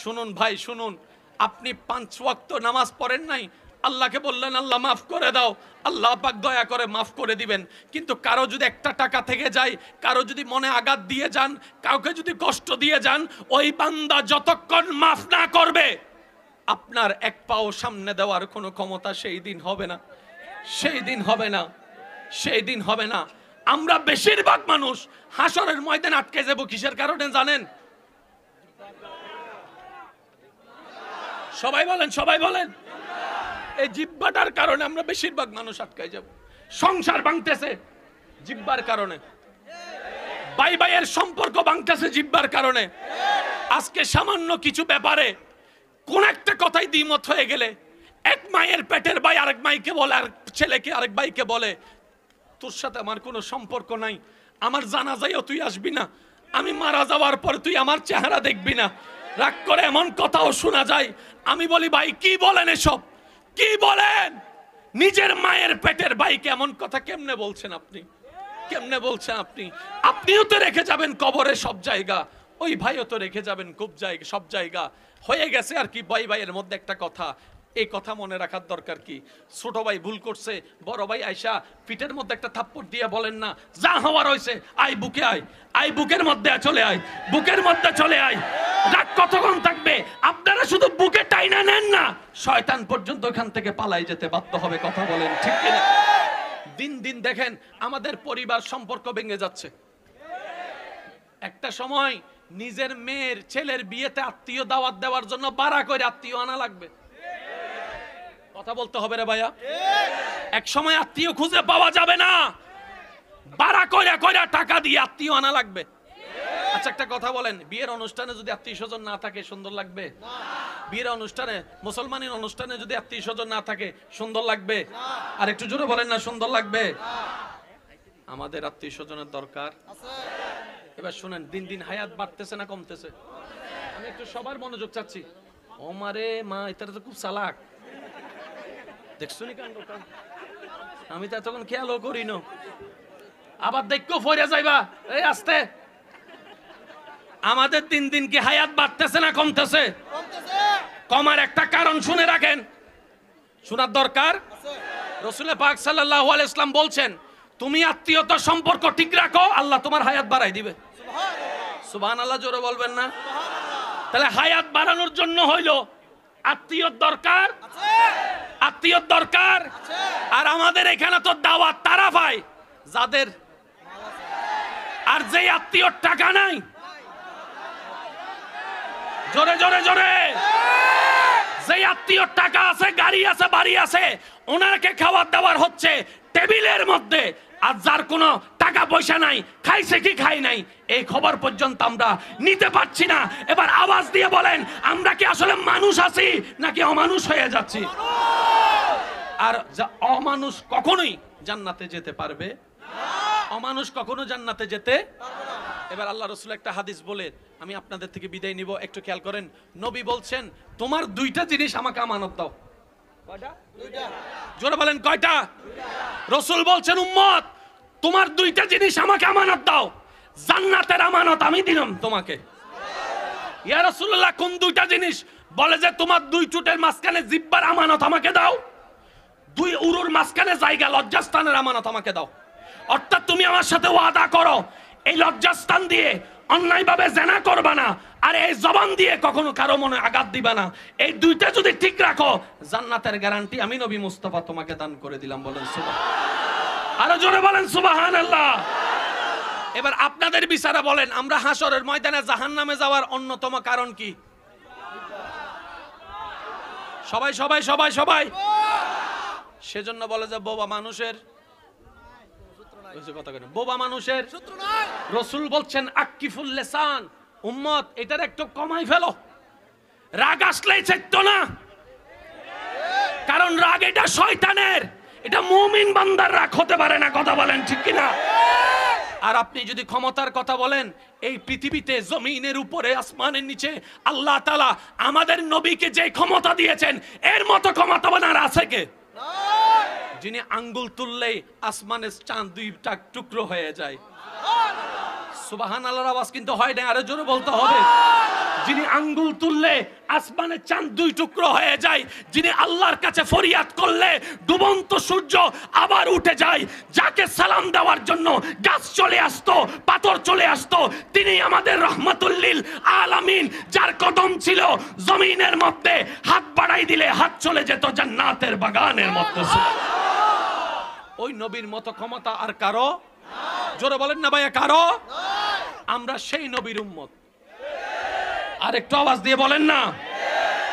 শুনুন ভাই শুনুন, আপনি 5 ওয়াক্ত নামাজ পড়েন নাই, আল্লাহকে বললেন আল্লাহ মাফ করে দাও, আল্লাহ পাক দয়া করে মাফ করে দিবেন। কিন্তু কারো যদি একটা টাকা থেকে যায়, কারো যদি মনে আঘাত দিয়ে যান, কাউকে যদি কষ্ট দিয়ে যান, ওই বান্দা যতক্ষণ মাফ না করবে আপনার এক পাও সামনে দেওয়ার কোনো ক্ষমতা সেই দিন হবে না, সেই দিন হবে না, সেই দিন হবে না। আমরা বেশিরভাগ মানুষ হাসরের ময়দানে আটকে যাব কিসের কারণে জানেন? সবাই বলেন, সবাই বলেন। এই জিহ্বাটার কারণে আমরা বেশিরভাগ মানুষ আটকায় যাব। সংসার ভাঙতেছে জিহ্বার কারণে, ভাই ভাইয়ের সম্পর্ক ভাঙতেছে জিহ্বার কারণে। আজকে সামান্য কিছু ব্যাপারে কোন একটা কথাই দ্বিমত হয়ে গেলে, এক মায়ের পেটের ভাই আরেক মাইকে বলে, আর ছেলেকে আরেক ভাইকে বলে তোর সাথে আমার কোনো সম্পর্ক নাই, আমার জানাজায়ও তুই আসবি না, আমি মারা যাওয়ার পর তুই আমার চেহারা দেখবি না, রাগ করে এমন কথাও শোনা যায়। আমি বলি ভাই কি বলেন এসব, কি বলেন? নিজের মায়ের পেটের ভাইকে এমন কথা কেমনে বলছেন আপনি? কেমনে বলছেন আপনি? আপনিও তো রেখে যাবেন কবরে সব জায়গা, ওই ভাইও তো রেখে যাবেন খুব জায়গা, সব জায়গা হয়ে গেছে আর কি। ভাই ভাইয়ের মধ্যে একটা কথা, এই কথা মনে রাখার দরকার কি? ছোট ভাই ভুল করছে, বড় ভাই আইসা পিঠের মধ্যে একটা থাপ্পড় দিয়ে বলেন না, যা হওয়ার হয়েছে আই বুকে আয়, আই বুকের মধ্যে চলে আয়, বুকের মধ্যে চলে আয়। রাগ কতক্ষণ থাকবে? আপনারা শুধু বুকে টাইনা নেন না, শয়তান পর্যন্ত এখান থেকে পালাই যেতে বাধ্য হবে। কথা বলেন ঠিক কিনা? দিন দিন দেখেন আমাদের পরিবার সম্পর্ক ভেঙে যাচ্ছে। একটা সময় নিজের মেয়ের ছেলের বিয়েতে আত্মীয় দাওয়াত দেওয়ার জন্য বাড়া করে আত্মীয় আনা লাগবে। কথা বলতে হবে রে ভাইয়া। এক সময় আত্মীয় খুঁজে পাওয়া যাবে না, বাড়া কইরা কইরা টাকা দিয়ে আত্মীয় আনা লাগবে। আচ্ছা একটা কথা বলেন, বিয়ের অনুষ্ঠানে যদি আত্মীয় স্বজন না থাকে সুন্দর লাগবে? বিয়ের অনুষ্ঠানে, মুসলমানের অনুষ্ঠানে যদি আত্মীয় স্বজন না থাকে সুন্দর লাগবে? আর একটু জোরে বলেন না, সুন্দর লাগবে? আমাদের আত্মীয় স্বজনের দরকার। এবার শুনেন, দিন দিন হায়াত বাড়তেছে না কমতেছে? আমি একটু সবার মনোযোগ চাচ্ছি। ও মারে মা, এটা তো খুব চালাক, দেখছো নি কাণ্ড? আমি তো এতক্ষণ খেয়ালও করি না, আবার দেখো ফইরা যাইবা। এই আস্তে, আমাদের দিন দিন কি হায়াত বাড়তেছে না কমতেছে? কমার একটা কারণ শুনে রাখেন, শোনার দরকার। রাসূল পাক সাল্লাল্লাহু আলাইহি ওয়াসাল্লাম বলছেন, তুমি আত্মীয়তার সম্পর্ক ঠিক রাখো, আল্লাহ তোমার হায়াত বাড়াই দিবে। সুবহানাল্লাহ জোরে বলবেন না? তাহলে হায়াত বাড়ানোর জন্য হইলো আত্মীয়র দরকার, আত্মীয়র দরকার। আর আমাদের এখানে তো দাওয়াত তারা পায় যাদের, আর যে আত্মীয়র টাকা নাই, জোরে জোরে জোরে, যে আত্মীয়র টাকা আছে, গাড়ি আছে, বাড়ি আছে, ওনাকে খাবার দাবার হচ্ছে টেবিলের মধ্যে, আর যার কোনো টাকা পয়সা নাই, খাইছে কি খাই নাই এই খবর পর্যন্ত আমরা নিতে পারছি না। এবার আওয়াজ দিয়ে বলেন, আমরা কি আসলে মানুষ আছি নাকি অমানুষ হয়ে যাচ্ছি? আর অমানুষ কখনোই জান্নাতে যেতে পারবে না, অমানুষ কখনো জান্নাতে যেতে। এবার আল্লাহ রাসূল একটা হাদিস বলে আমি আপনাদের থেকে বিদায় নিব, একটু খেয়াল করেন। নবী বলছেন, তোমার 2টা জিনিস আমাকে আমানত দাও। কয়টা? 2টা। জোরে বলেন কয়টা? রাসূল বলছেন, উম্মত তোমার 2টা জিনিস আমাকে আমানত দাও, জান্নাতের আমানত আমি দিলাম তোমাকে। ইয়া রাসূলুল্লাহ, কোন 2টা জিনিস? বলে যে তোমার 2 চুটের মাঝখানে জিহ্বার আমানত আমাকে দাও, 2 উরুর মাঝখানে জায়গা লজ্জাস্থানের আমানত আমাকে দাও। অর্থাৎ তুমি আমার সাথে ওয়াদা করো, এই লজ্জাস্থান দিয়ে অন্যায়ভাবে জেনা করবা না, আর এই জবান দিয়ে কখনো কারো মনে আঘাত দিবা না। এই দুইটা যদি ঠিক রাখো, জান্নাতের গ্যারান্টি আমি নবী মুস্তাফা তোমাকে দান করে দিলাম। বলেন সুবহান, আরো জোরে বলেন সুবহানাল্লাহ। এবার আপনাদের বিচারে বলেন, আমরা হাসরের ময়দানে জাহান্নামে যাওয়ার অন্যতম কারণ কি? সবাই সবাই সবাই সবাই সেজন্য বলে যে বোবা মানুষের বোবা মানুষের রাসূল বলছেন আক্কিফুল লিসান, উম্মত এটার একটু কমাই ফেলো। রাগ আসলেই চাইতো না, কারণ রাগ এটা শয়তানের, এটা মুমিন বান্দার রাগ হতে পারে না। কথা বলেন ঠিক কিনা? আর আপনি যদি ক্ষমতার কথা বলেন, এই পৃথিবীতে জমিনের উপরে আসমানের নিচে আল্লাহ তাআলা আমাদের নবীকে যে ক্ষমতা দিয়েছেন, এর মতো ক্ষমতাবান আর আছে কে? যিনি আঙ্গুল তুললেই আসমানের চাঁদ দুইটা টুকরো হয়ে যায়। সুবহানাল্লাহর আওয়াজ কিন্তু হয় না, আরো জোরে বলতে হবে। যিনি আঙ্গুল তুললে আসমানের চাঁদ দুই টুকরো হয়ে যায়, যিনি আল্লাহর কাছে ফরিয়াদ করলে ডুবন্ত সূর্য আবার উঠে যায়, যাকে সালাম দেওয়ার জন্য গাছ চলে আসতো, পাথর চলে আসতো, তিনি আমাদের রহমাতুল লিল আলামিন, যার কদম ছিল জমিনের মধ্যে, হাত বাড়াই দিলে হাত চলে যেত জান্নাতের বাগানের মধ্যে। ওই নবীর মতো ক্ষমতা আর কারো? জোরে বলেন না ভাইয়া, কারো? আমরা সেই নবীর উম্মত। আর একটু আওয়াজ দিয়ে বলেন না,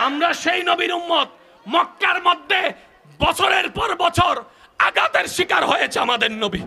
আমরা সেই নবীর উম্মত। মক্কার মধ্যে বছরের পর বছর আঘাতের শিকার হয়েছে আমাদের নবী।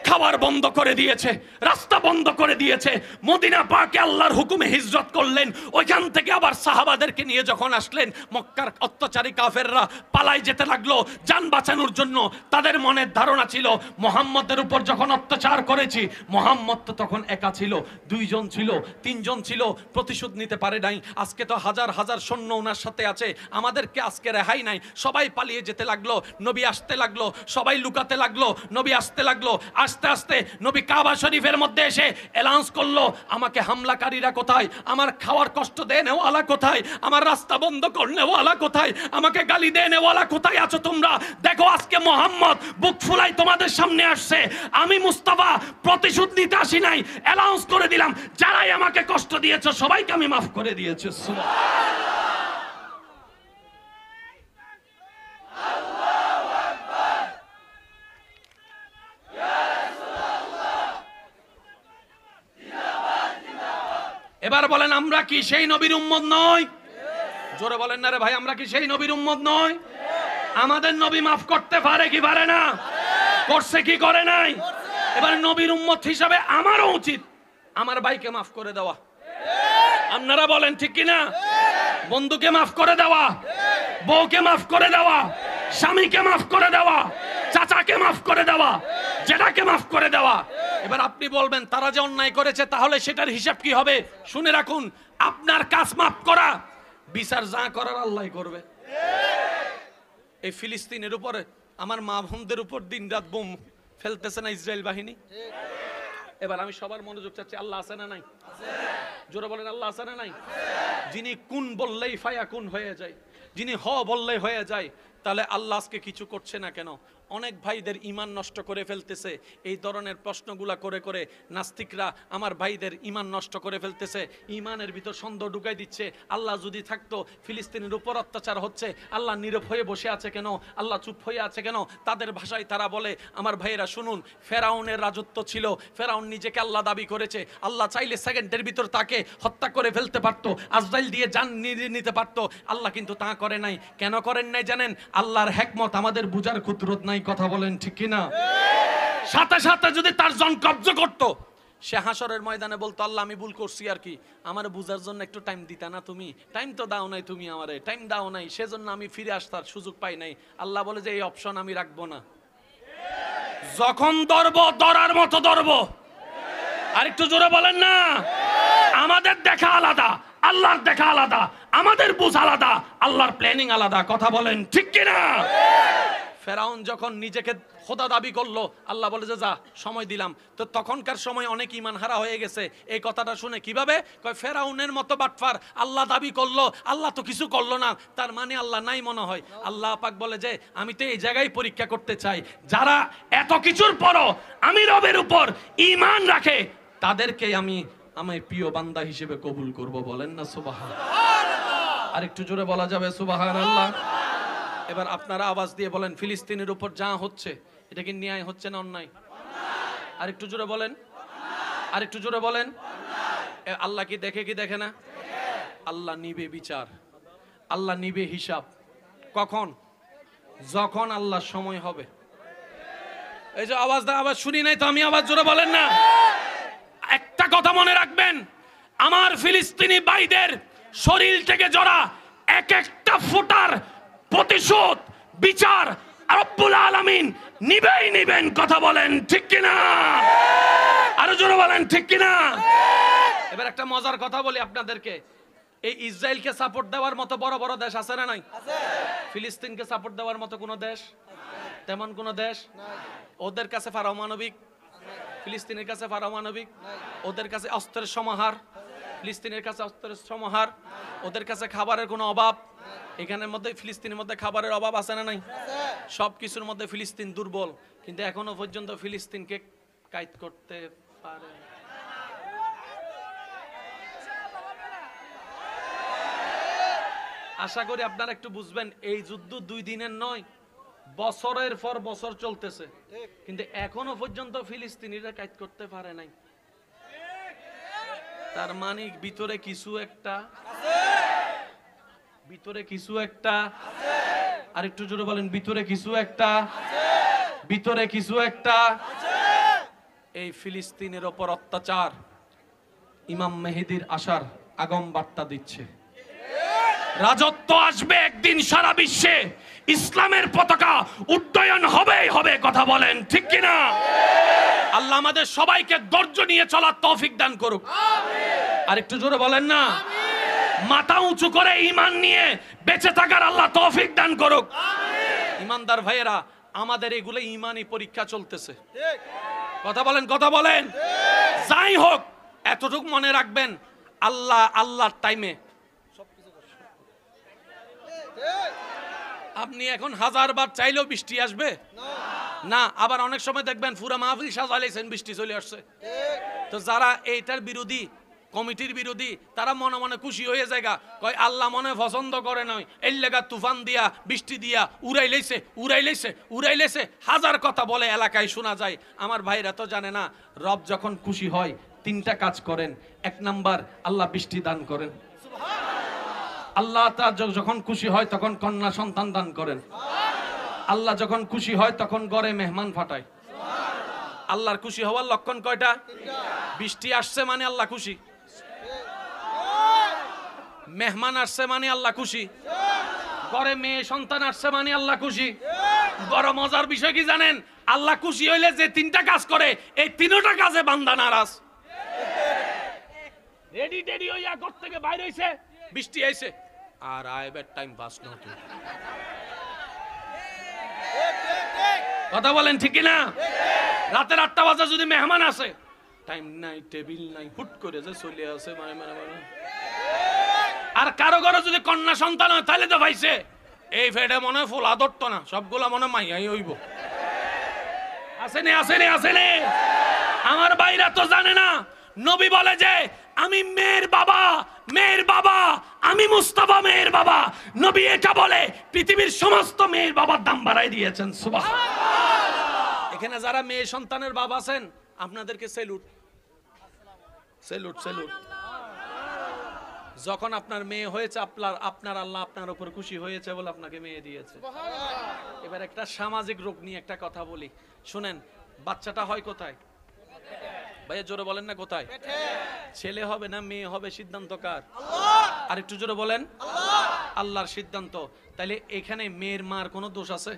খাবার বন্ধ করে দিয়েছে, রাস্তা বন্ধ করে দিয়েছে। মদিনা পাকে আল্লাহর হুকুমে হিজরত করলেন, ওইখান থেকে আবার সাহাবাদেরকে নিয়ে যখন আসলেন, মক্কার অত্যাচারী কাফেররা পালাই যেতে লাগলো জান বাঁচানোর জন্য। তাদের মনের ধারণা ছিল মুহাম্মদের উপর যখন অত্যাচার করেছি, মুহাম্মদ তো তখন একা ছিল, দুইজন ছিল, তিনজন ছিল, প্রতিশোধ নিতে পারে নাই। আজকে তো হাজার হাজার সৈন্য ওনার সাথে আছে, আমাদেরকে আজকে রেহাই নাই। সবাই পালিয়ে যেতে লাগলো, নবী আসতে লাগলো, সবাই লুকাতে লাগলো, নবী আসতে লাগলো। আস্তে আস্তে নবী কাবা শরীফের মধ্যে এসে অ্যালাউন্স করলো, আমাকে হামলাকারীরা কোথায়, আমার খাওয়ার কষ্ট দেনেওয়ালা কোথায়, আমার রাস্তা বন্ধ করনেওয়ালা কোথায়, আমাকে গালি দেনেওয়ালা কোথায় আছো তোমরা? দেখো আজকে মুহাম্মদ বুক ফুলাই তোমাদের সামনে আসছে, আমি মুস্তাফা প্রতিশোধ নিতে আসি নাই, অ্যালাউন্স করে দিলাম, যারাই আমাকে কষ্ট দিয়েছে সবাইকে আমি মাফ করে দিয়েছি। সুবহানাল্লাহ। এবার বলেন, আমরা কি সেই নবীর উম্মত নই? জোরে বলেন না রে ভাই, আমরা কি সেই নবীর উম্মত নই? আমাদের নবী মাফ করতে পারে কি পারে না? করছে কি করে নাই? এবার নবীর উম্মত হিসাবে আমারও উচিত আমার ভাইকে মাফ করে দেওয়া। আপনারা বলেন ঠিক কিনা? বন্ধুকে মাফ করে দেওয়া, বউকে মাফ করে দেওয়া, স্বামীকে মাফ করে দেওয়া, চাচাকে মাফ করে দেওয়া, জেঠাকে মাফ করে দেওয়া। এবার আপনি বলবেন তারা যে অন্যায় করেছে তাহলে সেটার হিসাব কি হবে? শুনে রাখুন, আপনার কাজ মাফ করা, বিচার যা করার আল্লাহ করবে। এই ফিলিস্তিনের উপরে আমার মা বোনদের উপর দিনরাত বোম ফেলতেছে না ইসরায়েল বাহিনী? এবার আমি সবার মনোযোগ চাচ্ছি, আল্লাহ আছে না নাই? জোরে বলেন, আল্লাহ আছে না নাই? যিনি কুন বললেই ফায়াকুন হয়ে যায়, যিনি হ বললেই হয়ে যায়, তাহলে আল্লাহ আজকে কিছু করছে না কেন? অনেক ভাইদের ঈমান নষ্ট করে ফেলতেছে এই ধরনের প্রশ্নগুলা করে করে। নাস্তিকরা আমার ভাইদের ঈমান নষ্ট করে ফেলতেছে, ঈমানের ভিতর সন্দেহ ঢুকাই দিচ্ছে। আল্লাহ যদি থাকতো, ফিলিস্তিনের উপর অত্যাচার হচ্ছে, আল্লাহ নীরব হয়ে বসে আছে কেন? আল্লাহ চুপ হয়ে আছে কেন? তাদের ভাষায় তারা বলে, আমার ভাইয়েরা শুনুন, ফেরাউনের রাজত্ব ছিল, ফেরাউন নিজেকে আল্লাহ দাবি করেছে, আল্লাহ চাইলে সেকেন্ডের ভিতর তাকে হত্যা করে ফেলতে পারতো, আজরাইল দিয়ে জান নিতে পারতো, আল্লাহ কিন্তু তা করে নাই। কেন করেন নাই জানেন? আল্লাহর হিকমত আমাদের বুঝার কুদরত নাই। কথা বলেন ঠিক কিনা? সাথে সাথে যদি তার জন কব্জ করতো, সে হাসরের ময়দানে বলতো, আল্লাহ আমি ভুল করছি, আর কি আমার বুঝার জন্য একটু টাইম দিতা না? তুমি টাইম তো দাও নাই, তুমি আমারে টাইম দাও নাই, সেজন্য আমি ফিরে আসতার সুযোগ পাই নাই। আল্লাহ বলে যে এই অপশন আমি রাখবো না। যখন ধরবো ধরার মতো ধরবো। আর একটু জোরে বলেন না। আমাদের দেখা আলাদা, আল্লাহর দেখা আলাদা, আমাদের বুঝ আলাদা, আল্লাহর প্ল্যানিং আলাদা। কথা বলেন ঠিক কিনা? ফেরাউন যখন নিজেকে খোদা দাবি করলো, আল্লাহ বলে যে যা, সময় দিলাম। তো তখনকার সময় অনেক ঈমান হারা হয়ে গেছে। এই কথাটা শুনে কিভাবে কয়, ফেরাউনের মতো বাটফার আল্লাহ দাবি করলো, আল্লাহ তো কিছু করলো না, তার মানে আল্লাহ নাই মনে হয়। আল্লাহ পাক বলে যে আমি তো এই জায়গায় পরীক্ষা করতে চাই, যারা এত কিছুর পরও আমি রবের উপর ঈমান রাখে তাদেরকে আমি আমায় প্রিয় বান্দা হিসেবে কবুল করব, বলেন না সুবহানাল্লাহ। আর একটু জোরে বলা যাবে সুবহানাল্লাহ? এবার আপনারা আওয়াজ দিয়ে বলেন, ফিলিস্তিনের উপর যা হচ্ছে এটা কি ন্যায় হচ্ছে না অন্যায়? আর একটু জোরে বলেন, আর একটু জোরে বলেন। আল্লাহ কি দেখে কি দেখে না? আল্লাহ নিবে বিচার, আল্লাহ নিবে হিসাব। কখন? যখন আল্লাহর সময় হবে। এই যে আওয়াজ শুনি নাই তো, আমি আওয়াজ জোরে বলেন না। একটা কথা মনে রাখবেন, আমার ফিলিস্তিনি ভাইদের শরীর থেকে জড়া এক একটা ফোঁটার প্রতিশোধ, বিচার রব্বুল আলামিন নিবেই নিবেন। কথা বলেন ঠিক কিনা? আরো জোরে বলেন ঠিক কিনা? এবার একটা মজার কথা বলি আপনাদেরকে, এই ইসরায়েলকে সাপোর্ট দেওয়ার মতো বড় বড় দেশ আছে না নাই? ফিলিস্তিনকে সাপোর্ট দেওয়ার মতো কোন দেশ? তেমন কোন দেশ? ওদের কাছে পারমাণবিক, ফিলিস্তিনের কাছে পারমাণবিক, ওদের কাছে অস্ত্রের সমাহার, ফিলিস্তিনের কাছে অস্ত্রের সমাহার, ওদের কাছে খাবারের কোনো অভাব। এখানের মধ্যে ফিলিস্তিনের মধ্যে খাবারের অভাব আছে না নাই? সব কিছুর মধ্যে ফিলিস্তিন দুর্বল, কিন্তু এখনো পর্যন্ত ফিলিস্তিনকে কায়েদ করতে পারে। আশা করি আপনারা একটু বুঝবেন, এই যুদ্ধ 2 দিনের নয়, বছরের পর বছর চলতেছে, কিন্তু এখনো পর্যন্ত ফিলিস্তিনিরা কায়েদ করতে পারে নাই। তার মানে ভিতরে কিছু একটা, ভিতরে কিছু একটা, আর একটু জোরে বলেন, ভিতরে কিছু একটা, ভিতরে কিছু একটা। এই ফিলিস্তিনের ওপর অত্যাচার ইমাম মেহেদীর আসার আগম বার্তা দিচ্ছে। রাজত্ব আসবে একদিন সারা বিশ্বে, ইসলামের পতাকা উড্ডয়ন হবেই হবে। কথা বলেন ঠিক কিনা? আল্লাহ আমাদের সবাইকে ধৈর্য নিয়ে চলার তৌফিক দান করুক। আর একটু জোরে বলেন না। মাথা উঁচু করে ঈমান নিয়ে বেঁচে থাকার আল্লাহ তৌফিক দান করুক। ঈমানদার ভাইয়েরা, আমাদের এগুলো ঈমানি পরীক্ষা চলতেছে। কথা বলেন, কথা বলেন। যাই হোক, এতটুকু মনে রাখবেন, আল্লাহর টাইমে আপনি এখন 1000 বার চাইলেও বৃষ্টি আসবে না। আবার অনেক সময় দেখবেন পুরা মাহফিল সাজাইছেন, বৃষ্টি চলে আসছে। তো যারা এইটার বিরোধী, কমিটির বিরোধী, তারা মনে মনে খুশি হয়ে জায়গা কয় আল্লাহ মনে পছন্দ করে নয়, এই লেগা তুফান দিয়া বৃষ্টি দিয়া উড়াই লেছে, উড়াই লেছে, উড়াই লেছে, হাজার কথা বলে এলাকায় শোনা যায়। আমার ভাইরা তো জানে না, রব যখন খুশি হয় 3টা কাজ করেন। 1 নাম্বার, আল্লাহ বৃষ্টি দান করেন। আল্লাহ যখন খুশি হয় তখন কন্যা সন্তান দান করেন। আল্লাহ যখন খুশি হয় তখন ঘরে মেহমান পাঠায়। আল্লাহর খুশি হওয়ার লক্ষণ কয়টা? বৃষ্টি আসছে মানে আল্লাহ খুশি, মেহমান আসছে মানে আল্লাহ খুশি, ঘরে মেয়ে সন্তান আসছে মানে আল্লাহ খুশি। বড় মজার বিষয় কি জানেন? আল্লাহ খুশি হইলে যে 3টা কাজ করে, এই 3টা কাজে বান্দা নারাজ। রেডি টেডি হইয়া ঘর থেকে বাইরে হইছে, বৃষ্টি আইছে, আর আইবার টাইম পাস না। কথা বলেন ঠিক কিনা? রাতের 8টা বাজে যদি মেহমান আসে, টাইম নাই, টেবিল নাই, হুট করে যে চলে আসে মানে মানে মানে। আর কারো ঘরে যদি কন্যা সন্তান হয়, তাহলে তো ভাইছে এই ফেডে মনে ফোলা ধরতো না, সবগুলা মনে মাইয়াই হইব। আসেনি আসেনি আসেনি। আমার ভাইরা তো জানে না, নবী বলে যে আমি মেয়ের বাবা, মেয়ের বাবা, আমি মুস্তাফা মেয়ের বাবা। নবী এটা বলে পৃথিবীর সমস্ত মেয়ের বাবার দাম বাড়াই দিয়েছেন। সুবহানাল্লাহ। এখানে যারা মেয়ে সন্তানের বাবা আছেন, আপনাদেরকে সেলুট, সেলুট, সেলুট। যখন আপনার মেয়ে হয়েছে, আপনার আল্লাহ আপনার উপর খুশি হয়েছে বলে আপনাকে মেয়ে দিয়েছে। এবার একটা সামাজিক রোগ নিয়ে একটা কথা বলি, শুনেন। বাচ্চাটা হয় কোথায়? ভাইয়া জোরে বলেন না, কোথায়? ছেলে হবে না মেয়ে হবে, সিদ্ধান্ত কার? আর একটু জোরে বলেন। আল্লাহর সিদ্ধান্ত। তাইলে এখানে মেয়ের মার কোনো দোষ আছে?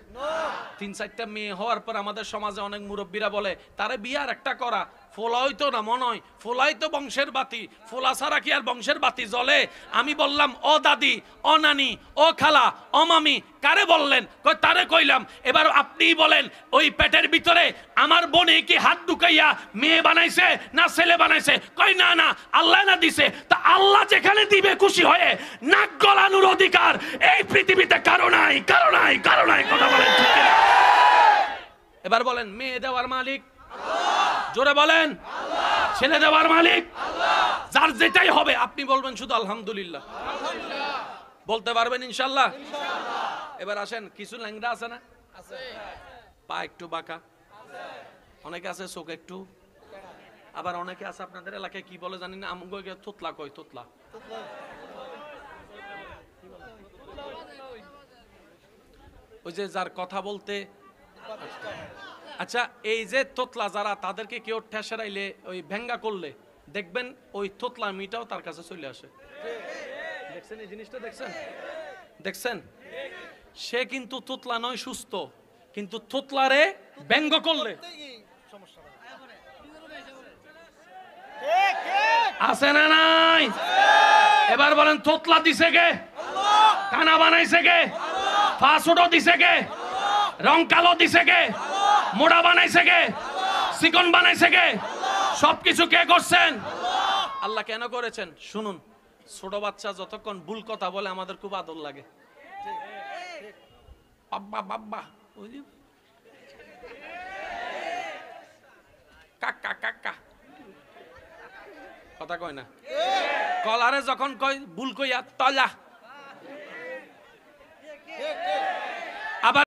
3-4টা মেয়ে হওয়ার পর আমাদের সমাজে অনেক মুরব্বীরা বলে তারে বিয়ার একটা করা। ফোলাই তো না মনে হয়, ফোলাই তো বংশের বাতি, ফোলা ছাড়া কি আর বংশের বাতি জ্বলে? আমি বললাম, ও দাদি, ও নানি, ও খালা, ও মামি, কারে বললেন? কই তারে কইলাম। এবার আপনিই বলেন, ওই পেটের ভিতরে আমার বোনে কি হাত ঢুকাইয়া মেয়ে বানাইছে না ছেলে বানাইছে? কই না না, আল্লাহ না দিছে। তা আল্লাহ যেখানে দিবে খুশি হয়ে, নাক গলানোর অধিকার এই পৃথিবীতে কারো নাই, কারো নাই, কারো নাই। কথা বলেন ঠিক কিনা? এবার বলেন, মেয়ে দেওয়ার মালিক আল্লাহ। জোরে বলেন, আল্লাহ। ছেলে দেওয়ার মালিক আল্লাহ। যার যেটাই হবে আপনি বলবেন শুধু আলহামদুলিল্লাহ। বলতে পারবেন ইনশাল্লাহ? এবার আসেন, কিছু ল্যাংড়া আছে না? পা একটু বাঁকা, অনেকে আছে চোখ একটু, আবার অনেকে আছে আপনাদের এলাকায় কি বলে জানি না, আমগো তোতলা কয়, তোতলা। ওই যে যার কথা বলতে, আচ্ছা এই যে তোতলা যারা, তাদেরকে কেউ ঠেসরাইলে ওই ভেঙ্গা করলে দেখবেন ওই তোতলা মিটাও তার কাছে চলে আসে। দেখছেন এই জিনিসটা? দেখছেন সে কিন্তু তোতলা নয়, সুস্থ, কিন্তু তোতলারে ব্যঙ্গ করলে আছে না নাই? এবার বলেন তোতলা দিছে কে? কানা বানাইছে কে? ফাঁসুটো দিছে কে? রং কালো দিছে কে? মোড়া বানাইছে কে? চিকন বানাইছে কে? সবকিছু কে করছেন? আল্লাহ কেন করেছেন? শুনুন, ছোট বাচ্চা যতক্ষণ ভুল কথা বলে আমাদের খুব আদর লাগে। বাব্বা বাব্বা, কাকা কাকা কথা কয় না। কলারে যখন কয় ভুল কইয়া তলা